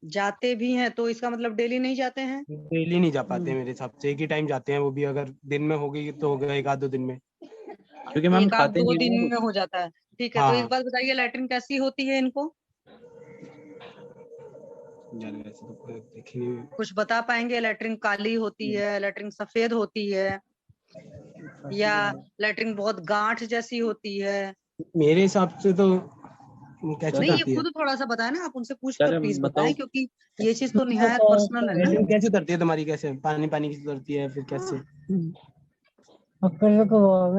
जाते भी हैं तो इसका मतलब डेली नहीं जाते हैं? डेली नहीं जा पाते मेरे हिसाब से, एक ही टाइम जाते हैं, वो भी अगर दिन में हो गई तो हो गया, एक आध दो दिन में। क्योंकि मैम एक आध खाते दो नहीं दिन है में ना। हो जाता है। ठीक है, हाँ तो एक बात बताइए, लैट्रिन कैसी होती है इनको? यार वैसे तो कोई देखी नहीं। कुछ बता पाएंगे? लैट्रिन काली होती है, लैट्रिन सफेद होती है, या लैट्रिन बहुत गांठ जैसी होती है? मेरे हिसाब से तो कैसी नहीं, ये उतरती है? खुद थोड़ा सा बताए ना, आप उनसे पूछ कर चलो प्लीज बताओ। बताएं, क्योंकि ये चीज तो निहायत पर्सनल है ना। लैट्रिन कैसी उतरती है तुम्हारी, कैसे पानी पानी की उतरती है, फिर कैसे?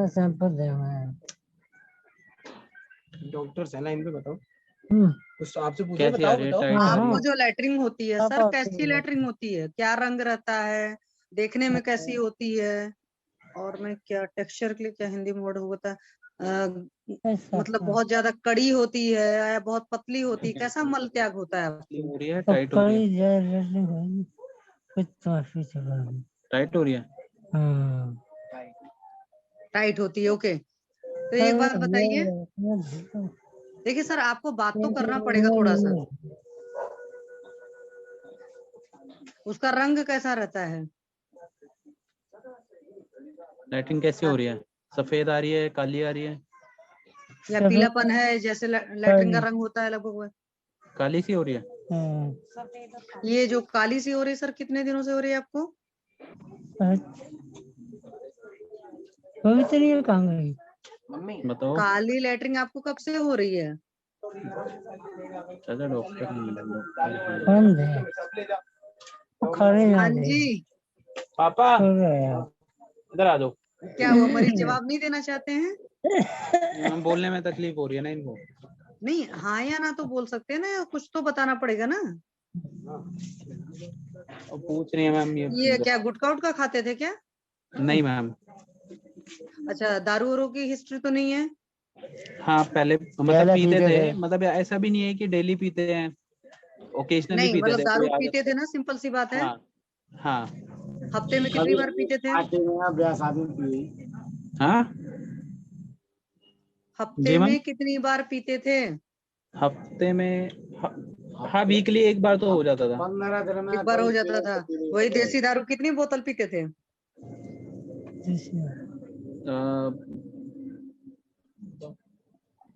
सैंपल दे डॉक्टर है लाइन पे, बताओ कुछ आपसे पूछे, कैसे आ बताओ रही है? बताओ। टाइट आ रही आपको है? जो लैट्रिन होती है सर, कैसी लैट्रिन होती है? क्या रंग रहता है? देखने में कैसी होती है? और मैं क्या टेक्सचर के लिए क्या हिंदी में वर्ड होता है? मतलब बहुत ज्यादा कड़ी होती है या बहुत पतली होती है? कैसा मल त्याग होता है आपकी? हो रही है, टाइट हो रही है? टाइट हो रही है? टाइट होती है, ओके। तो एक बात बताइए, देखिए सर आपको बात तो करना पड़ेगा थोड़ा सा। उसका रंग कैसा रहता है? लैट्रिन कैसी हो रही है? सफेद आ रही है, काली आ रही है? या पीलापन है, जैसे लैट्रिन का रंग होता है लगभग वह? काली सी हो रही है? ये जो काली सी हो रही है सर, कितने दिनों से हो रही है आपको? बताओ। काली लैट्रिन आपको कब से हो रही है? चलो डॉक्टर हाँ जी, पापा इधर आ जाओ। क्या वो मरीज जवाब नहीं देना चाहते हैं? हम बोलने में तकलीफ हो रही है ना इनको। नहीं, हाँ या ना तो बोल सकते हैं ना, कुछ तो बताना पड़ेगा ना। और पूछ रही है मैम ये क्या गुटखा उटखा खाते थे क्या? नहीं मैम। अच्छा, दारू वारू की हिस्ट्री तो नहीं है? हाँ पहले मतलब पीते थे, मतलब ऐसा भी नहीं है कि डेली पीते हैं, ओकेजनली नहीं पीते मतलब थे, दारू कोई आदत पीते से। थे ना, सिंपल सी बात है। हाँ हाँ। हफ्ते में कितनी बार पीते थे? हाँ हफ्ते जी मैम। में कितनी बार पीते थे? हफ्ते में हाँ वीकली एक बार तो हो जाता था। एक बार हो जाता था। वही देसी दारू कितनी बोतल पीते थे?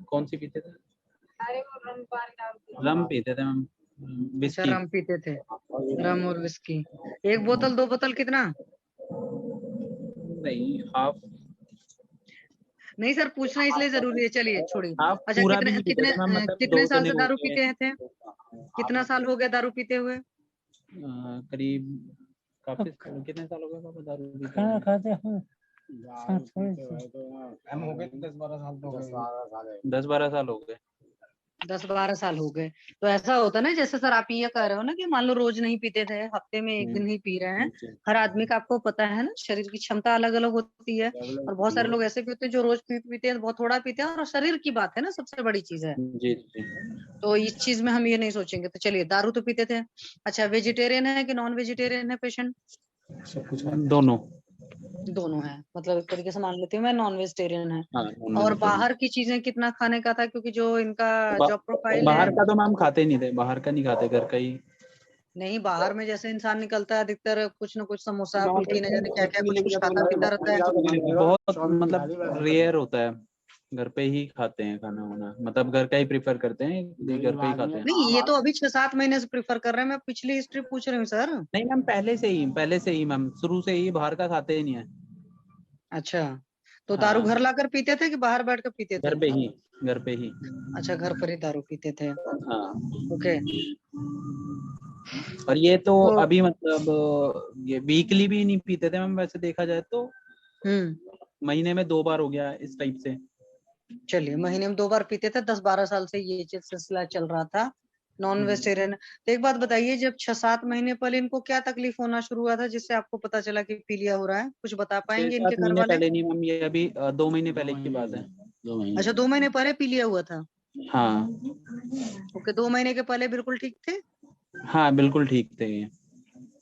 कौन सी पीते थे? रम पीते थे मैम, अच्छा, विस्की। रम पीते थे, रम और विस्की। एक बोतल दो बोतल कितना? नहीं हाफ। नहीं सर, पूछना इसलिए जरूरी है, चलिए छोड़िए। हाफ अच्छा, पूरा भी कितने नहीं पीते कितने थे मैम, मतलब कितने दो साल जने से दारू होते पीते थे? कितना साल हो गया दारू पीते हुए? करीब काफी कितने साल हो गए पापा दारू पीते हुए? हम हो गए 10-12 साल तो हो गए। 10-12 साल हो गए। 10-12 साल हो गए। तो ऐसा होता ना, जैसे सर आप ये कह रहे हो ना कि मान लो रोज नहीं पीते थे, हफ्ते में एक दिन ही पी रहे हैं। हर आदमी का आपको पता है ना, शरीर की क्षमता अलग अलग होती है, और बहुत सारे लोग ऐसे भी होते हैं जो रोज पीते हैं, बहुत थोड़ा पीते हैं, और शरीर की बात है ना, सबसे बड़ी चीज है। जी जी। तो इस चीज में हम ये नहीं सोचेंगे। तो चलिए, दारू तो पीते थे। अच्छा, वेजिटेरियन है कि नॉन वेजिटेरियन है पेशेंट? सब कुछ दोनों। दोनों है, मतलब एक तरीके से मान लेती हूँ मैं, नॉन वेजिटेरियन है। हाँ, और non-vegetarian। बाहर की चीजें कितना खाने का था, क्योंकि जो इनका जॉब प्रोफाइल है। बाहर का तो मैम खाते नहीं थे, बाहर का नहीं खाते, घर का ही। नहीं, बाहर में जैसे इंसान निकलता है, अधिकतर कुछ न कुछ समोसा फुल्की न जाने क्या क्या कुछ कुछ खाता पीता रहता है। बहुत मतलब रेयर होता है, घर पे ही खाते हैं खाना वाना, मतलब घर का ही प्रीफर करते हैं, घर पे ही खाते हैं। नहीं, ये तो अभी 6-7 महीने से प्रेफर कर रहे हैं, मैं पिछली हिस्ट्री पूछ रही हूँ सर। नहीं मैम, पहले से ही मैम, शुरू से ही बाहर का खाते ही नहीं है। अच्छा, तो दारू हाँ। घर लाकर पीते थे कि बाहर बैठ कर पीते थे? घर पे ही, घर पे ही। अच्छा, घर पर ही दारू पीते थे। हाँ। ओके। और ये तो अभी मतलब ये वीकली भी नहीं पीते थे मैम, वैसे देखा जाए तो महीने में 2 बार हो गया इस टाइप से। चलिए, महीने में 2 बार पीते थे, 10-12 साल से ये सिलसिला चल रहा था, नॉन वेजिटेरियन। तो एक बात बताइए, जब 6-7 महीने पहले इनको क्या तकलीफ होना शुरू हुआ था, जिससे आपको पता चला कि पीलिया हो रहा है? कुछ बता पाएंगे इनके 6-7 घर महीने वाले? पहले नहीं मैम, ये अभी 2 महीने पहले की बात है। 2 महीने। अच्छा, 2 महीने पहले पीलिया हुआ था। हाँ। ओके, 2 महीने के पहले बिल्कुल ठीक थे। हाँ बिल्कुल ठीक थे ये।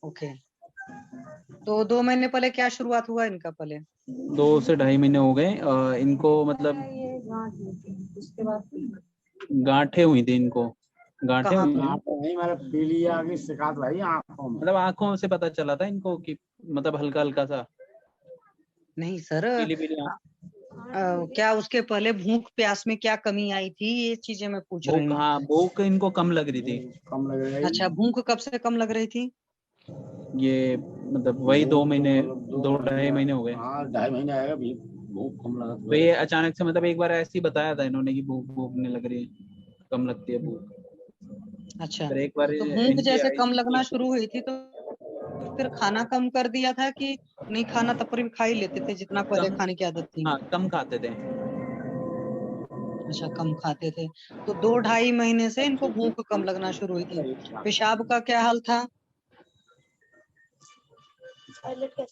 ओके, तो 2 महीने पहले क्या शुरुआत हुआ इनका पहले? 2 से 2.5 महीने हो गए इनको, मतलब उसके बाद गांठें हुई थी इनको। गांठें कहाँ हुई पे? नहीं, मतलब पीलिया की शिकायत भाई आंखों में, मतलब आंखों से पता चला था इनको कि मतलब हल्का हल्का सा। नहीं सर, पीली पीली क्या उसके पहले भूख प्यास में क्या कमी आई थी, ये चीजें मैं पूछ रही भूख, हूँ। हाँ भूख इनको कम लग रही थी। कम लग रही। अच्छा, भूख कब से कम लग रही थी? ये मतलब वही 2 महीने, 2-2.5 महीने हो गए। हाँ 2.5 महीने आएगा, भूख कम लगा तो ये अचानक से, मतलब एक बार ऐसे ही बताया था इन्होंने कि भूख भूखने लग रही है, कम लगती है भूख। अच्छा, फिर एक बार तो भूख इनकी जैसे आई कम लगना थी। शुरू हुई थी, तो फिर खाना कम कर दिया था कि नहीं, खाना तब पर भी खा ही लेते थे जितना पहले खाने की आदत थी? हाँ कम खाते थे। अच्छा, कम खाते थे। तो 2-2.5 महीने से इनको भूख कम लगना शुरू हुई थी। पेशाब का क्या हाल था?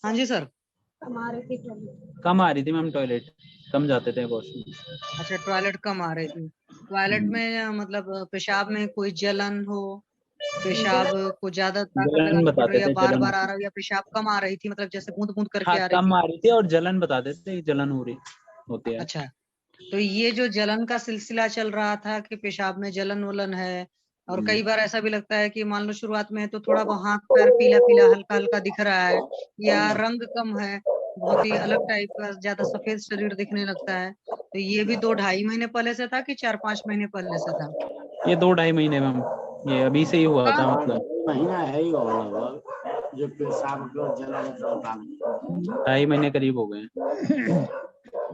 हाँ जी सर। कम आ रही थी मैम, टॉयलेट कम जाते थे वॉशरूम। अच्छा, टॉयलेट कम आ रही थी। टॉयलेट में मतलब पेशाब में कोई जलन हो, पेशाब को ज्यादा ताकत जलन लगानी पड़ रही बताते है, या थे, बार जलन। बार आ रहा है, या पेशाब कम आ रही थी, मतलब जैसे बूंद बूंद करके हाँ आ रही कम थी? आ रही थी, और जलन बताते थे, जलन हो रही होती है। अच्छा, तो ये जो जलन का सिलसिला चल रहा था कि पेशाब में जलन वलन है, और कई बार ऐसा भी लगता है कि मान लो शुरुआत में तो थोड़ा बहुत हाथ पैर पीला पीला हल्का हल्का दिख रहा है, या रंग कम है, बहुत ही अलग टाइप का, ज्यादा सफेद शरीर दिखने लगता है, तो ये भी 2-2.5 महीने पहले से था कि 4-5 महीने पहले से था? ये 2-2.5 महीने मैम, ये अभी से ही हुआ का? था, मतलब महीना है ही होगा, जो पेशाब को जलन 2.5 महीने करीब हो गए।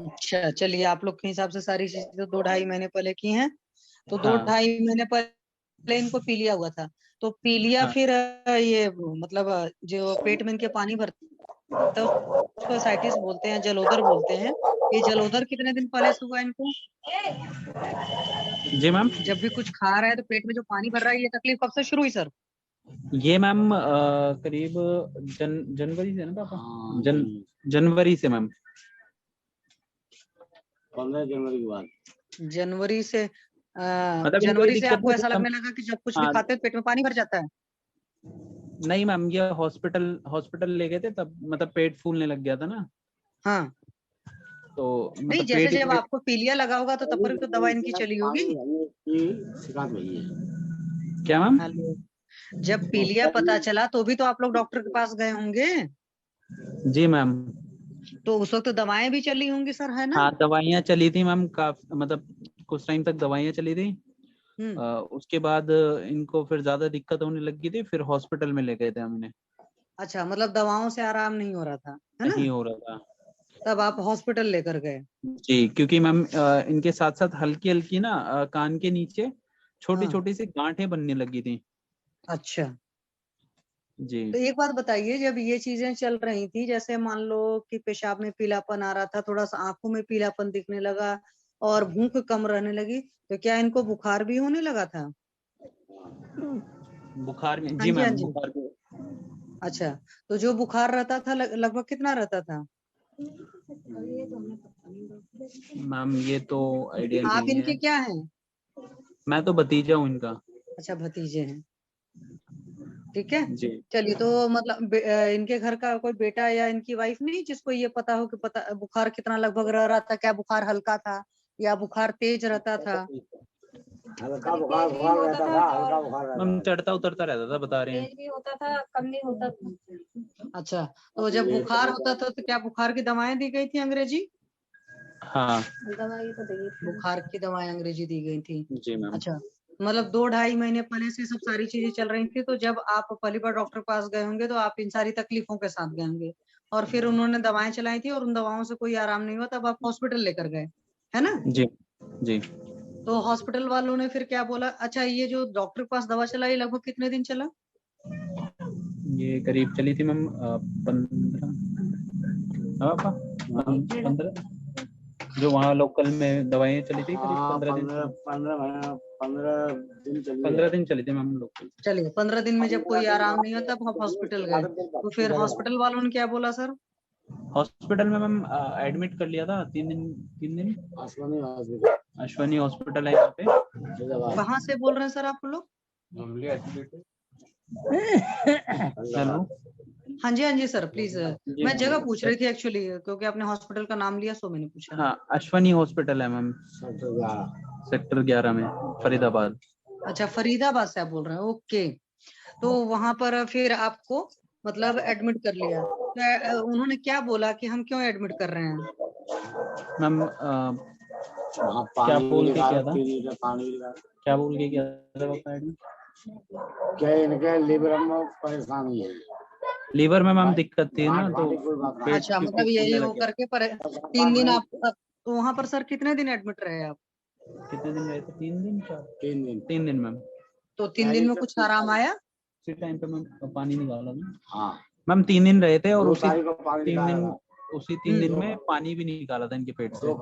अच्छा, चलिए, आप लोग के हिसाब से सारी चीजें तो 2-2.5 महीने पहले की हैं। तो हाँ। 2-2.5 महीने पहले इनको पीलिया हुआ था। तो पीलिया हाँ। फिर ये मतलब जो पेट में इनके पानी भरता है उसको एसाइटिस बोलते हैं, जलोदर बोलते हैं। ये जलोदर कितने दिन पहले से हुआ इनको? जी मैम। जब भी कुछ खा रहा है तो पेट में जो पानी भर रहा है, ये तकलीफ कब से शुरू हुई सर? ये मैम करीब जनवरी से ना पापा, जनवरी से मैम, 15 जनवरी के बाद। जनवरी से मतलब इनको ये जनवरी से दिक्कत आपको थी ऐसा तो लगने लगा कि जब कुछ भी हाँ। खाते हैं तो पेट में पानी भर जाता है? नहीं मैम, ये हॉस्पिटल ले गए थे तब, मतलब पेट फूलने लग गया था ना। हाँ, तो नहीं, मतलब जैसे पेट जब आपको पीलिया लगा होगा तो तब पर भी तो दवा इनकी चली होगी। क्या मैम? हेलो, जब पीलिया पता चला तो भी तो आप लोग डॉक्टर के पास गए होंगे? जी मैम। तो उस वक्त तो दवाएं भी चली होंगी सर, है ना? हाँ दवाइयाँ चली थी मैम, काफी मतलब कुछ टाइम तक दवाइयाँ चली थी। उसके बाद इनको फिर ज्यादा दिक्कत होने लगी थी, फिर हॉस्पिटल में ले गए थे हमने। अच्छा, मतलब दवाओं से आराम नहीं हो रहा था, है ना? नहीं हो रहा था। तब आप हॉस्पिटल लेकर गए? जी, क्योंकि मैम इनके साथ साथ हल्की हल्की ना कान के नीचे छोटी हाँ। छोटी सी गांठें बनने लगी थी। अच्छा, जी। तो एक बात बताइए, जब ये चीजें चल रही थी, जैसे मान लो कि पेशाब में पीलापन आ रहा था, थोड़ा सा आंखों में पीलापन दिखने लगा, और भूख कम रहने लगी, तो क्या इनको बुखार भी होने लगा था? बुखार में हाँ जी जी, हाँ मैम, जी। बुखार भी। अच्छा, तो जो बुखार रहता था लगभग कितना रहता था? मैम ये तो आइडिया आप नहीं इनके है, क्या हैं? मैं तो भतीजा हूँ इनका। अच्छा, भतीजे हैं, ठीक है। जी। चलिए, तो मतलब इनके घर का कोई बेटा या इनकी वाइफ नहीं जिसको ये पता हो कि बुखार कितना लगभग रह रहा था, क्या बुखार हल्का था या बुखार तेज रहता था? हल्का बुखार रहता था, हल्का बुखार रहता मैम चढ़ता उतरता रहता था, बता रहे हैं। तेज भी होता था, कम नहीं होता था। अच्छा, तो जब बुखार होता था तो क्या बुखार की दवाएं दी गई थी अंग्रेजी? हाँ दवाई तो दी थी। बुखार की दवाएं अंग्रेजी दी गई थी। जी मैम। अच्छा, मतलब 2-2.5 महीने पहले से सब सारी चीजें चल रही थी, तो जब आप पहली बार डॉक्टर के पास गए होंगे तो आप इन सारी तकलीफों के साथ गए होंगे, और फिर उन्होंने दवाएं चलाई थी और उन दवाओं से कोई आराम नहीं हुआ, तब आप हॉस्पिटल लेकर गए, है ना? जी जी। तो हॉस्पिटल वालों ने फिर क्या बोला? अच्छा, ये जो डॉक्टर के पास दवा चलाई लगभग कितने दिन चला? ये करीब चली थी मैम 15 जो वहाँ लोकल में दवाएं चली थी, करीब 15 दिन। 15 दिन चली थी मैम लोकल। चलिए, 15 दिन में जब कोई आराम नहीं हुआ तब हम हॉस्पिटल गए, तो फिर हॉस्पिटल वालों ने क्या बोला सर? हॉस्पिटल में मैम एडमिट कर लिया था 3 दिन। अश्वनी हॉस्पिटल है यहाँ पे। कहाँ से बोल रहे हैं सर आप लोग? हेलो। हाँ जी, हाँ जी सर, प्लीज। मैं जगह पूछ रही थी एक्चुअली, क्योंकि आपने हॉस्पिटल का नाम लिया, सो मैंने पूछा। हाँ, अश्वनी हॉस्पिटल है मैम, सेक्टर 11 में, फरीदाबाद। अच्छा, फरीदाबाद से आप बोल रहे हैं, ओके। तो वहां पर फिर आपको मतलब एडमिट कर लिया, तो उन्होंने क्या बोला कि हम क्यों एडमिट कर रहे हैं? मैम क्या बोल के किया था? क्या बोल के किया था पापा एडमिट? क्या इनके लीवर में परेशानी है? लीवर में मैम दिक्कत थी ना, तो पेट अच्छा, की मतलब यही फूलने हो लगे। करके 3 दिन आप तो वहां पर सर कितने दिन एडमिट रहे आप? कितने दिन रहे थे? 3 दिन 3 दिन मैम। तो 3 दिन में कुछ आराम आया? उसी टाइम पे मैम पानी निकाला था। हाँ मैम 3 दिन रहे थे, और उसी 3 दिन में पानी भी निकाला था इनके पेट से।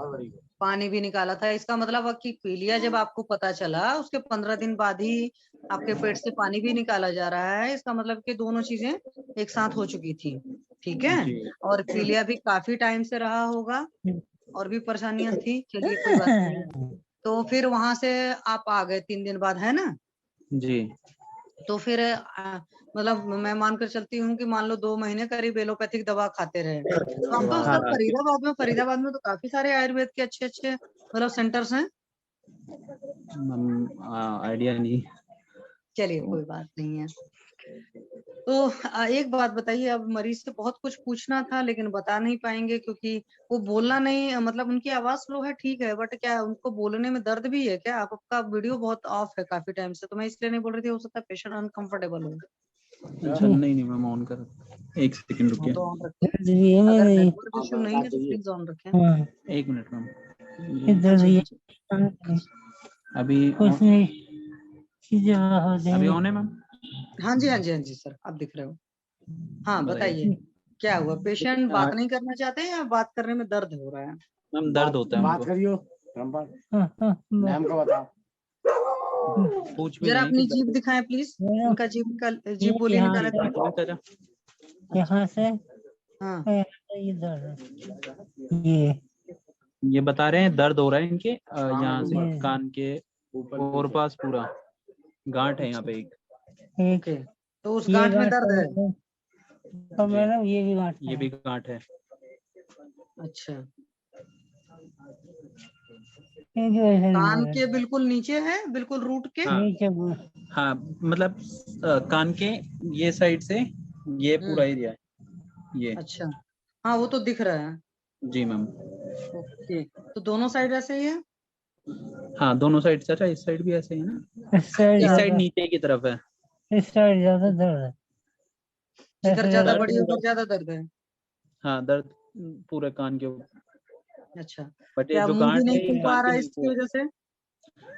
पानी भी निकाला था, इसका मतलब कि पीलिया जब आपको पता चला उसके 15 दिन बाद ही आपके पेट से पानी भी निकाला जा रहा है, इसका मतलब कि दोनों चीजें एक साथ हो चुकी थी, ठीक है। और पीलिया भी काफी टाइम से रहा होगा और भी परेशानियां थी, चलिए कोई बात नहीं। तो फिर वहां से आप आ गए 3 दिन बाद, है ना? जी। तो फिर मतलब मैं मानकर चलती हूँ कि मान लो 2 महीने करीब एलोपैथिक दवा खाते रहे। तो आपका हाँ, सर फरीदाबाद में तो काफी सारे आयुर्वेद के अच्छे मतलब सेंटर्स हैं। मैम आइडिया नहीं। चलिए कोई बात नहीं है। तो एक बात बताइए, अब मरीज से बहुत कुछ पूछना था लेकिन बता नहीं पाएंगे क्योंकि वो बोलना नहीं, मतलब उनकी आवाज स्लो है, ठीक है, बट क्या उनको बोलने में दर्द भी है क्या? आपका वीडियो बहुत ऑफ है काफी टाइम से, तो मैं इसलिए नहीं बोल रही थी, हो सकता है पेशेंट अनकंफर्टेबल हो। अच्छा, नहीं मैम ऑन कर, 1 सेकंड रुकिए। तो ऑन रखें, अगर नेटवर्क इशू नहीं है तो प्लीज ऑन रखें। 1 मिनट मैम। अभी ऑन है मैम? हाँ जी, हाँ जी, हाँ जी सर, आप दिख रहे हो। हाँ बताइए, क्या हुआ? पेशेंट बात नहीं करना चाहते हैं या बात करने में दर्द हो रहा है? मैम दर्द होता है बात करियो मैम को बताओ। पूछ भी जरा नहीं अपनी कि जीभ दिखाएं प्लीज, उनका जीभ बोलिए, निकाले। यहाँ से हाँ, ये बता रहे हैं दर्द हो रहा है इनके यहाँ से कान के और पास पूरा गांठ है यहाँ पे एक। ओके, तो उस गांठ में दर्द है? तो मैडम ये भी गांठ है। अच्छा, कान के बिल्कुल नीचे है, बिल्कुल रूट के? हाँ मतलब कान के ये साइड से ये पूरा एरिया है ये। अच्छा, हाँ वो तो दिख रहा है। जी मैम। ओके, तो दोनों साइड ऐसे ही है? हाँ दोनों साइड से। अच्छा, इस साइड भी ऐसे ही है ना? इस साइड नीचे की तरफ है। इस साइड ज्यादा दर्द है, जिधर ज्यादा बड़ी उधर ज्यादा दर्द है। हाँ दर्द पूरे कान के ऊपर। अच्छा, बट क्या जो मुंह भी गांठ नहीं है खुल पा रहा है इसकी वजह से?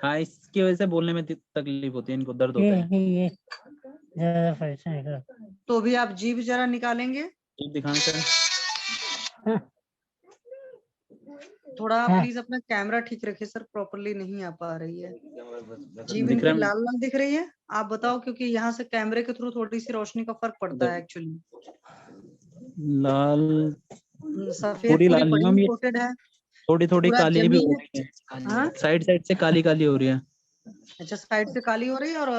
हाँ इसकी वजह से बोलने में तकलीफ होती है, इनको दर्द होता है। ये ज्यादा परेशान है। तो भी आप जीभ जरा निकालेंगे? जीभ दिखाएं सर। थोड़ा हाँ। प्लीज अपना कैमरा ठीक रखिए सर, प्रॉपरली नहीं आ पा रही है जी। दिख इनको रहा है? लाल लाल दिख रही है, आप बताओ, क्योंकि यहाँ से कैमरे के थ्रू थोड़ी सी रोशनी का फर्क पड़ता है एक्चुअली। लाल सफेद पूरी पूरी लाल नहीं बड़ी मैम, ये कोटेड है, थोड़ी थोड़ी पूरा काली भी हो जमीन रही है, हाँ साइड साइड से काली काली हो रही है। अच्छा, साइड से काली हो रही है और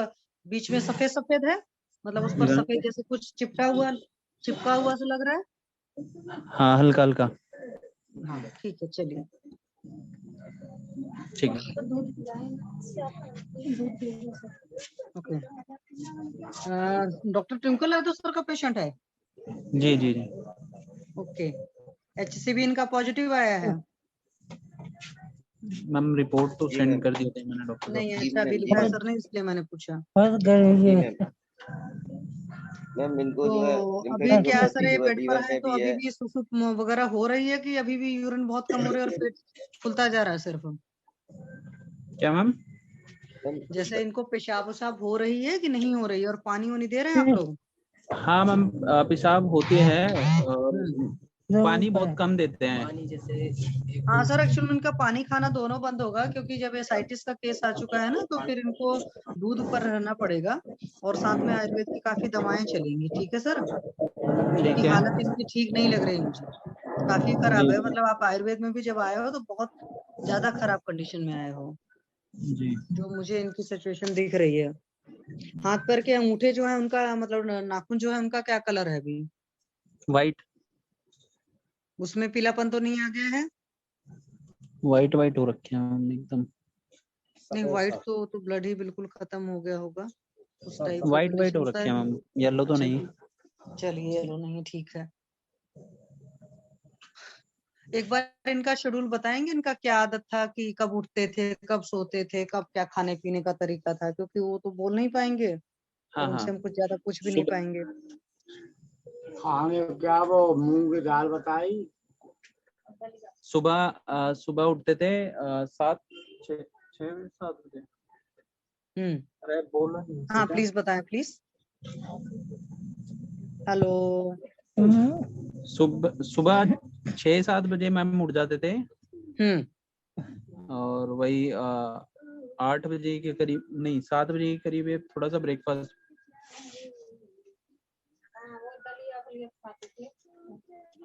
बीच में सफेद सफेद है, मतलब उस पर सफेद जैसे कुछ चिपका हुआ सा लग रहा है। हाँ हल्का हल्का। हाँ ठीक है, चलिए ठीक है। Okay. Doctor twinkle Yadav sir का पेशेंट है। जी जी जी। ओके, HCV इनका पॉजिटिव आया है। मैम रिपोर्ट तो सेंड कर दिए थे मैंने डॉक्टर नहीं साहब। अच्छा, अभी लिखा सर ने, इसलिए मैंने पूछा। मैम इनको जो है तो अभी लिम्फेटिक क्या सर, ये जो है बेड पर लीवर है में तो भी अभी है। भी सुसुप वगैरह हो रही है कि अभी भी यूरिन बहुत कम हो रही है और पेट फूलता जा रहा है सिर्फ? क्या मैम? जैसे इनको पेशाब वशाब हो रही है कि नहीं हो रही है, और पानी वानी दे रहे हैं आप लोग? हाँ मैम पेशाब होती है और पानी बहुत कम देते हैं। हाँ सर, एक्चुअली इनका पानी खाना दोनों बंद होगा, क्योंकि जब एसाइटिस का केस आ चुका है ना, तो फिर इनको दूध पर रहना पड़ेगा और साथ में आयुर्वेद की काफी दवाएं चलेंगी। ठीक है सर, क्योंकि हालत इनकी ठीक नहीं लग रही मुझे, काफी खराब है। मतलब आप आयुर्वेद में भी जब आए हो तो बहुत ज्यादा खराब कंडीशन में आए हो, जी। जो मुझे इनकी सिचुएशन दिख रही है। हाथ पैर के अंगूठे जो है उनका, मतलब नाखून जो है उनका क्या कलर है अभी? वाइट। उसमें पीलापन तो नहीं आ गया है? वाइट वाइट हो रखे हैं एकदम। नहीं, व्हाइट तो ब्लड ही बिल्कुल खत्म हो गया होगा, उस टाइप का वाइट वाइट हो कंडीशन रखे हैं मैम, येलो तो नहीं। चलिए येलो नहीं, ठीक है। एक बार इनका शेड्यूल बताएंगे, इनका क्या आदत था कि कब उठते थे, कब सोते थे, कब क्या खाने पीने का तरीका था, क्योंकि वो तो बोल नहीं पाएंगे हाँ और उनसे हाँ। हम कुछ ज्यादा पूछ भी नहीं पाएंगे। खाने क्या वो मूंग की दाल बताई। सुबह उठते थे 7 बजे। अरे बोलो नहीं। हाँ प्लीज बताएं प्लीज। हेलो। सुबह 6-7 बजे मैम उठ जाते थे। और वही 8 बजे के करीब, नहीं 7 बजे के करीब थोड़ा सा ब्रेकफास्ट।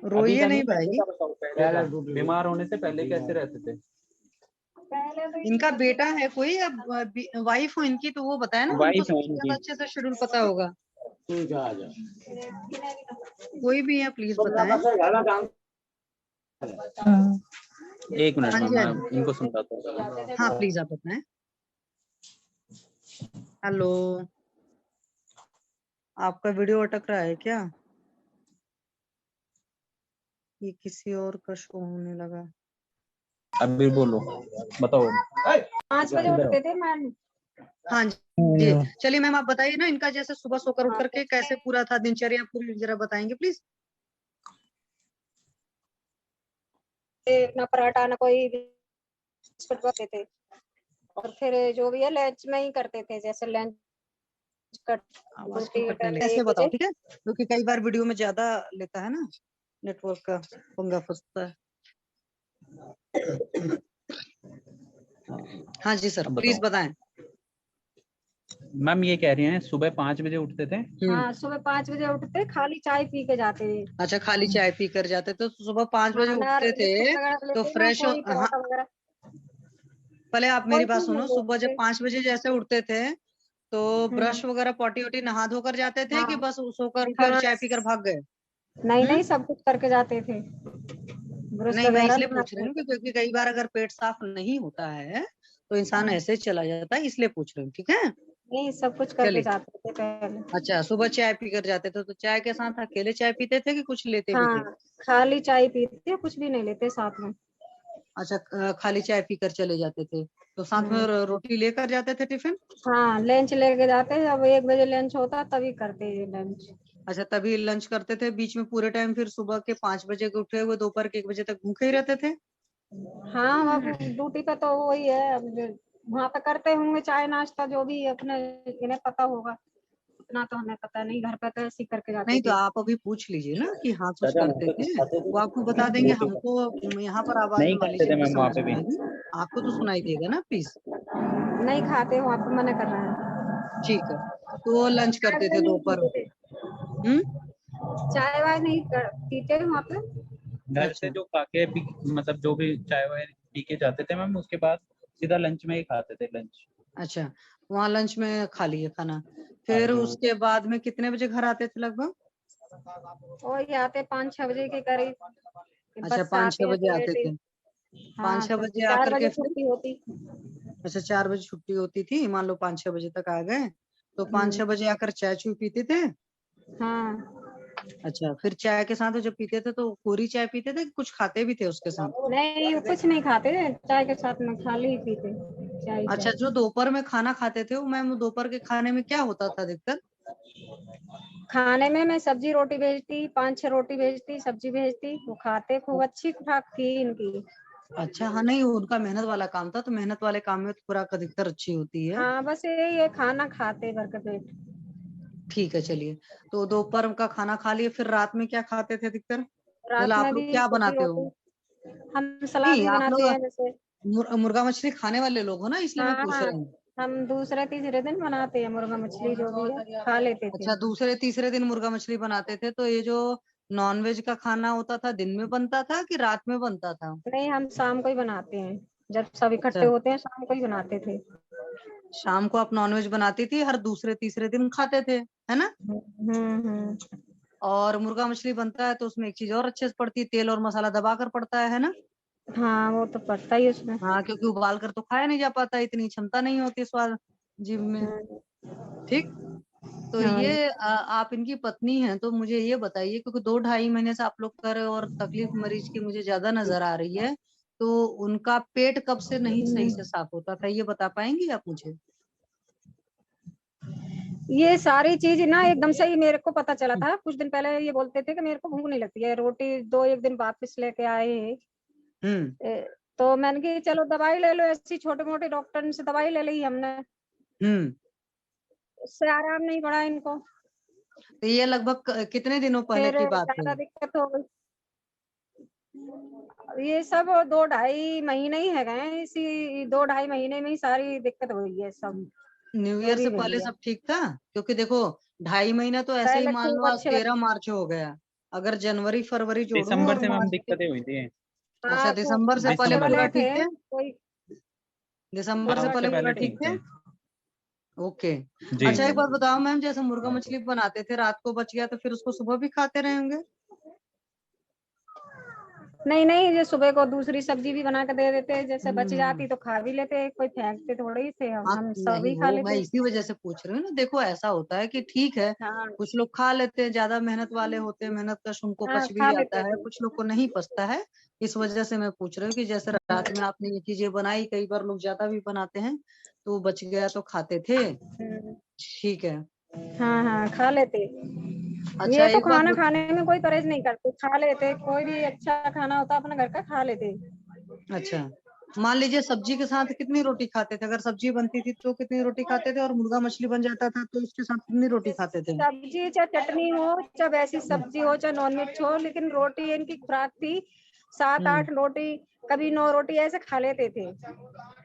रोइए नहीं भाई। बीमार होने से पहले कैसे रहते थे? इनका बेटा है कोई या वाइफ हो इनकी, तो वो बताया ना, उनको सबसे ज्यादा अच्छे से शेड्यूल पता होगा। कोई भी है प्लीज बताएं। एक मिनट हाँ जी, मैम इनको समझाता हूँ। हाँ प्लीज आप बताएं। हेलो, आपका वीडियो अटक रहा है क्या? ये किसी और का शो होने लगा। अभी बोलो, बताओ। 5 बजे उठते थे मैम। हाँ जी, चलिए मैम आप बताइए ना, इनका जैसे सुबह सोकर उठ करके कैसे पूरा था दिनचर्या, पूरी जरा बताएंगे प्लीज। ना पराठा ना कोई बिस्कुट बनाते थे, और फिर जो भी है लंच में ही करते थे, जैसे लंच ऐसे बताओ ठीक है, क्योंकि कई बार वीडियो में ज्यादा लेता है ना, नेटवर्क का पंगा फंसता है। हाँ जी सर, प्लीज बताएं। मैम ये कह रही हैं सुबह 5 बजे उठते थे। हाँ, सुबह 5 बजे उठते, खाली चाय पी के जाते थे। अच्छा, खाली चाय पी कर जाते थे, तो सुबह 5 बजे उठते थे तो फ्रेश हो। हाँ, पहले आप मेरी बात सुनो। सुबह जब 5 बजे जैसे उठते थे तो ब्रश वगैरह पॉटी वोटी नहा धोकर जाते थे कि बस सोकर उठकर चाय पीकर भाग गए? नहीं, सब कुछ करके जाते थे। नहीं, मैं इसलिए पूछ रही हूँ क्योंकि कई बार अगर पेट साफ नहीं होता है तो इंसान ऐसे चला जाता है, इसलिए पूछ रही हूँ। ठीक है, नहीं सब कुछ करके जाते थे पहले। अच्छा, सुबह चाय पीकर जाते थे, तो चाय के साथ अकेले चाय पीते थे कि कुछ लेते भी थे? खाली चाय पीते, कुछ भी नहीं लेते साथ में। अच्छा, खाली चाय पीकर चले जाते थे, तो साथ में रोटी लेकर जाते थे टिफिन? हाँ, लंच लेके जाते, जब 1 बजे लंच होता तभी करते लंच। अच्छा, तभी लंच करते थे। बीच में पूरे टाइम फिर सुबह के 5 बजे के उठे हुए दोपहर के 1 बजे तक भूखे ही रहते थे? हाँ, अब ड्यूटी पे तो वही है, अब वहाँ पे करते होंगे चाय नाश्ता, जो भी अपने इन्हें पता होगा। उतना तो हमें पता नहीं, घर पे तो ऐसे ही करके जाते नहीं तो थे। आप अभी पूछ लीजिए ना कि हाँ कुछ करते थे, वो आपको बता देंगे। हमको यहाँ पर आवाज नहीं हमारी खाते थे मैम वहाँ समझ पे भी। आएगी, आपको तो सुनाई देगा ना प्लीज। नहीं खाते, वहाँ पे मना कर रहा है। ठीक है, तो वो लंच करते थे दोपहर। चाय वाय नहीं पीते वहाँ पे। घर से जो खा के मतलब जो भी चाय वाय पी के जाते थे मैम, उसके बाद सीधा लंच में ही खाते थे लंच। अच्छा, वहाँ लंच में खा लिए खाना, फिर उसके बाद में कितने बजे घर आते थे लगभग? और ये आते 5-6 बजे के करीब। अच्छा, बस 5-6 आते हैं बजे तो आते लेट ही। थे। हाँ, 5-6 तो बजे 4 आकर के बजे फिर, छुट्टी होती। अच्छा 4 बजे छुट्टी होती थी, मान लो 5-6 बजे तक आ गए तो 5-6 बजे आकर चाय चू पीते थे। हाँ। अच्छा, फिर चाय के साथ जब पीते थे तो पूरी चाय पीते थे कि कुछ खाते भी थे उसके साथ? नहीं, कुछ नहीं खाते, चाय के साथ में खाली ही पीते चाय। अच्छा, जो दोपहर में खाना खाते थे वो मैम, दोपहर के खाने में क्या होता था अधिकतर? खाने में मैं सब्जी रोटी भेजती, 5-6 रोटी भेजती, सब्जी भेजती, वो खाते, खूब अच्छी खुराक थी इनकी। अच्छा, हाँ नहीं उनका मेहनत वाला काम था, तो मेहनत वाले काम में तो खुराक अधिकतर अच्छी होती है। हाँ, बस यही है, खाना खाते भर के पेट। ठीक है, चलिए, तो दोपहर का खाना खा लिए, फिर रात में क्या खाते थे अधिकतर? रात मतलब आप में लोग भी क्या सब्जी बनाते हो? रोटी, हम सलाद नहीं, भी आप बनाते लोग हैं जैसे। मुर्गा मछली खाने वाले लोग हो ना, इसलिए मैं पूछ हाँ, रही हूँ। हम दूसरे तीसरे दिन बनाते हैं मुर्गा मछली, जो भी है खा लेते थे। अच्छा, दूसरे तीसरे दिन मुर्गा मछली बनाते थे, तो ये जो नॉनवेज का खाना होता था दिन में बनता था कि रात में बनता था? नहीं, हम शाम को ही बनाते हैं, जब सब इकट्ठे अच्छा, होते हैं शाम को ही बनाते थे। शाम को आप नॉनवेज बनाती थी, हर दूसरे तीसरे दिन खाते थे, है ना? और मुर्गा मछली बनता है तो उसमें एक चीज और अच्छे से पड़ती है, तेल और मसाला दबा कर पड़ता है ना? हाँ, वो तो पड़ता ही उसमें। हाँ, क्योंकि उबाल कर तो खाया नहीं जा पाता, इतनी क्षमता नहीं होती स्वाद जीभ में। ठीक, तो हाँ। ये आप इनकी पत्नी हैं, तो मुझे ये बताइए, क्योंकि 2-2.5 महीने से आप लोग कर रहे हो और तकलीफ मरीज की मुझे ज्यादा नजर आ रही है, तो उनका पेट कब से नहीं सही से साफ होता था, ये बता पाएंगी आप मुझे? ये सारी चीज ना एकदम से ही मेरे को पता चला था। कुछ दिन पहले ये बोलते थे कि मेरे को भूख नहीं लगती है, रोटी 1 दिन वापस लेके आए। तो मैंने कहा चलो दवाई ले लो, ऐसी छोटे मोटे डॉक्टर से दवाई ले ली हमने, उससे आराम नहीं पड़ा इनको। तो ये लगभग कितने दिनों पहले फिर की बात है? ज्यादा दिक्कत हो गई। ये सब 2-2.5 महीने ही है गए, इसी 2-2.5 महीने में ही सारी दिक्कत हुई है सब। न्यू ईयर से पहले सब ठीक था? क्योंकि देखो 2.5 महीना तो ऐसे ही पहले मान लो, खूब आज अच्छे 13 मार्च हो गया, अगर जनवरी फरवरी जोड़ू दिसंबर और से मैम मार्च दिक्कतें हुई थी। अच्छा, दिसंबर से पहले दिसंबर पूरा से। ठीक थे? कोई दिसंबर हाँ, से उससे पहले पूरा पहले ठीक थे? ओके। जी। अच्छा, एक बात बताओ मैम, जैसे मुर्गा मछली बनाते थे, रात को बच गया तो फिर उसको सुबह भी खाते रहे होंगे? नहीं नहीं, ये सुबह को दूसरी सब्जी भी बना के दे देते, जैसे बच जाती तो खा भी लेते, कोई फेंकते थोड़ी थे, हाँ, हम नहीं सभी खा वो मैं लेते। इसी वजह से पूछ रही हूँ ना, देखो ऐसा होता है कि ठीक है, कुछ लोग खा लेते हैं, ज्यादा मेहनत वाले होते हैं, मेहनत कश उनको हाँ, पच भी खा जाता लेते है, थे। कुछ लोग को नहीं पचता है। इस वजह से मैं पूछ रही हूँ कि जैसे रात में आपने ये चीजें बनाई, कई बार लोग ज्यादा भी बनाते हैं, तो बच गया तो खाते थे। ठीक है, हाँ हाँ, खा लेते। अच्छा ये तो एक बात खाना खाने में कोई परहेज नहीं करते, खा लेते, कोई भी अच्छा खाना होता अपने घर का खा लेते। अच्छा, मान लीजिए सब्जी के साथ कितनी रोटी खाते थे? अगर सब्जी बनती थी तो कितनी रोटी खाते थे, और मुर्गा मछली बन जाता था तो उसके साथ कितनी रोटी खाते थे? सब्जी चाहे चटनी हो, चाहे वैसी सब्जी हो, चाहे नॉनवेज हो, लेकिन रोटी इनकी खुराक थी। 7-8 रोटी, कभी 9 रोटी ऐसे खा लेते थे।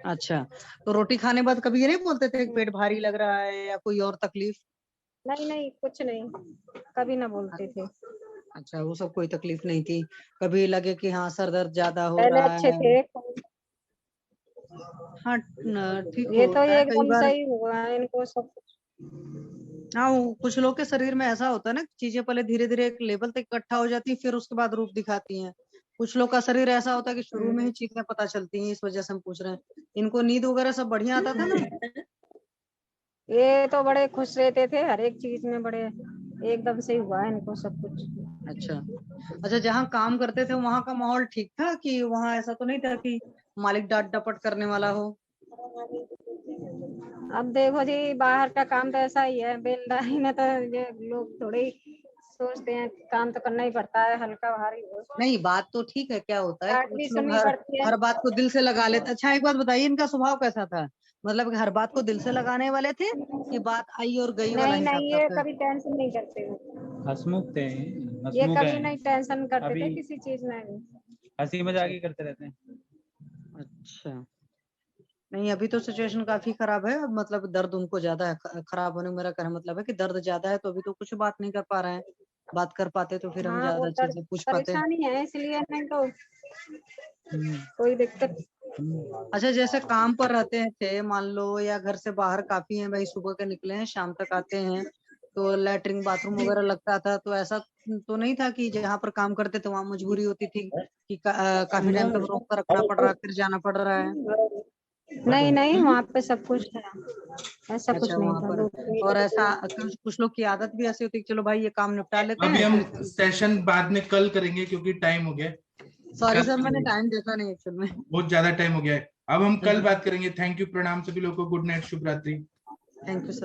अच्छा, तो रोटी खाने के बाद कभी ये नहीं बोलते थे कि पेट भारी लग रहा है या कोई और तकलीफ? नहीं नहीं, कुछ नहीं, कभी ना बोलते थे। अच्छा, वो सब कोई तकलीफ नहीं थी? कभी लगे कि हाँ सर दर्द ज्यादा हो पहले रहा अच्छे है? थे। हाँ, ठीक ये तो होता है कई एकदम बार। सही हुआ है इनको सब कुछ। हाँ, कुछ लोग के शरीर में ऐसा होता है ना, चीजें पहले धीरे धीरे एक लेवल तक इकट्ठा हो जाती है, फिर उसके बाद रूप दिखाती हैं। कुछ लोग का शरीर ऐसा होता है कि शुरू में ही चीजें पता चलती हैं, इस वजह से हम पूछ रहे हैं। इनको नींद वगैरह सब बढ़िया आता था ना? ये तो बड़े खुश रहते थे, हर एक चीज में बड़े एकदम से हुआ है इनको सब कुछ। अच्छा, अच्छा, जहाँ काम करते थे वहां का माहौल ठीक था कि वहां ऐसा तो नहीं था कि मालिक डांट डपट करने वाला हो? अब देखो जी, बाहर का काम तो ऐसा ही है, बेलदारी में तो ये लोग थोड़े सोचते हैं कि काम तो करना ही पड़ता है, हल्का भारी हो। नहीं, बात तो ठीक है, क्या होता है डांट कुछ भी लोग सुननी पड़ती है। हर बात को दिल से लगा लेते। अच्छा एक बात बताइए, इनका स्वभाव कैसा था? मतलब कि हर बात को दिल से लगाने वाले थे कि बात आई और गई वाला नहीं हिसाब नहीं, था ये आपका? कभी टेंशन नहीं करते थे। हंसमुख थे, ये हंसमुख कभी है, नहीं टेंशन करते थे अभी किसी चीज में भी। हंसी मजाक ही करते रहते हैं। अच्छा, नहीं अभी तो सिचुएशन काफी खराब है, मतलब दर्द उनको ज्यादा है। खराब होने में मेरा कहना मतलब है कि दर्द ज्यादा है, तो अभी तो कुछ बात नहीं कर पा रहे हैं। बात कर पाते तो फिर हम हाँ, वो ज्यादा अच्छे से पूछ पाते। परेशानी है इसलिए, नहीं तो हम्म। कोई दिक्कत। अच्छा, जैसे काम पर रहते थे मान लो, या घर से बाहर काफी हैं भाई, सुबह के निकले हैं शाम तक आते हैं, तो लैट्रिन बाथरूम वगैरह लगता था, तो ऐसा तो नहीं था कि जहाँ पर काम करते थे वहां मजबूरी होती थी कि काफी टाइम तक रोक कर रखना पड़ रहा है, फिर जाना पड़ रहा है? नहीं नहीं, वहाँ पे सब कुछ है, ऐसा कुछ अच्छा, नहीं वहां था। पर और ऐसा कुछ लोग की आदत भी ऐसी होती है कि चलो भाई ये काम निपटा लेते अभी हैं हम फिर। सेशन बाद में कल करेंगे क्योंकि टाइम हो गया। सॉरी सर, मैंने टाइम देखा नहीं एक्चुअल में, बहुत ज्यादा टाइम हो गया है। अब हम कल बात करेंगे। थैंक यू, प्रणाम सभी लोगों को, गुड नाइट, शुभ रात्रि। Thank you sir.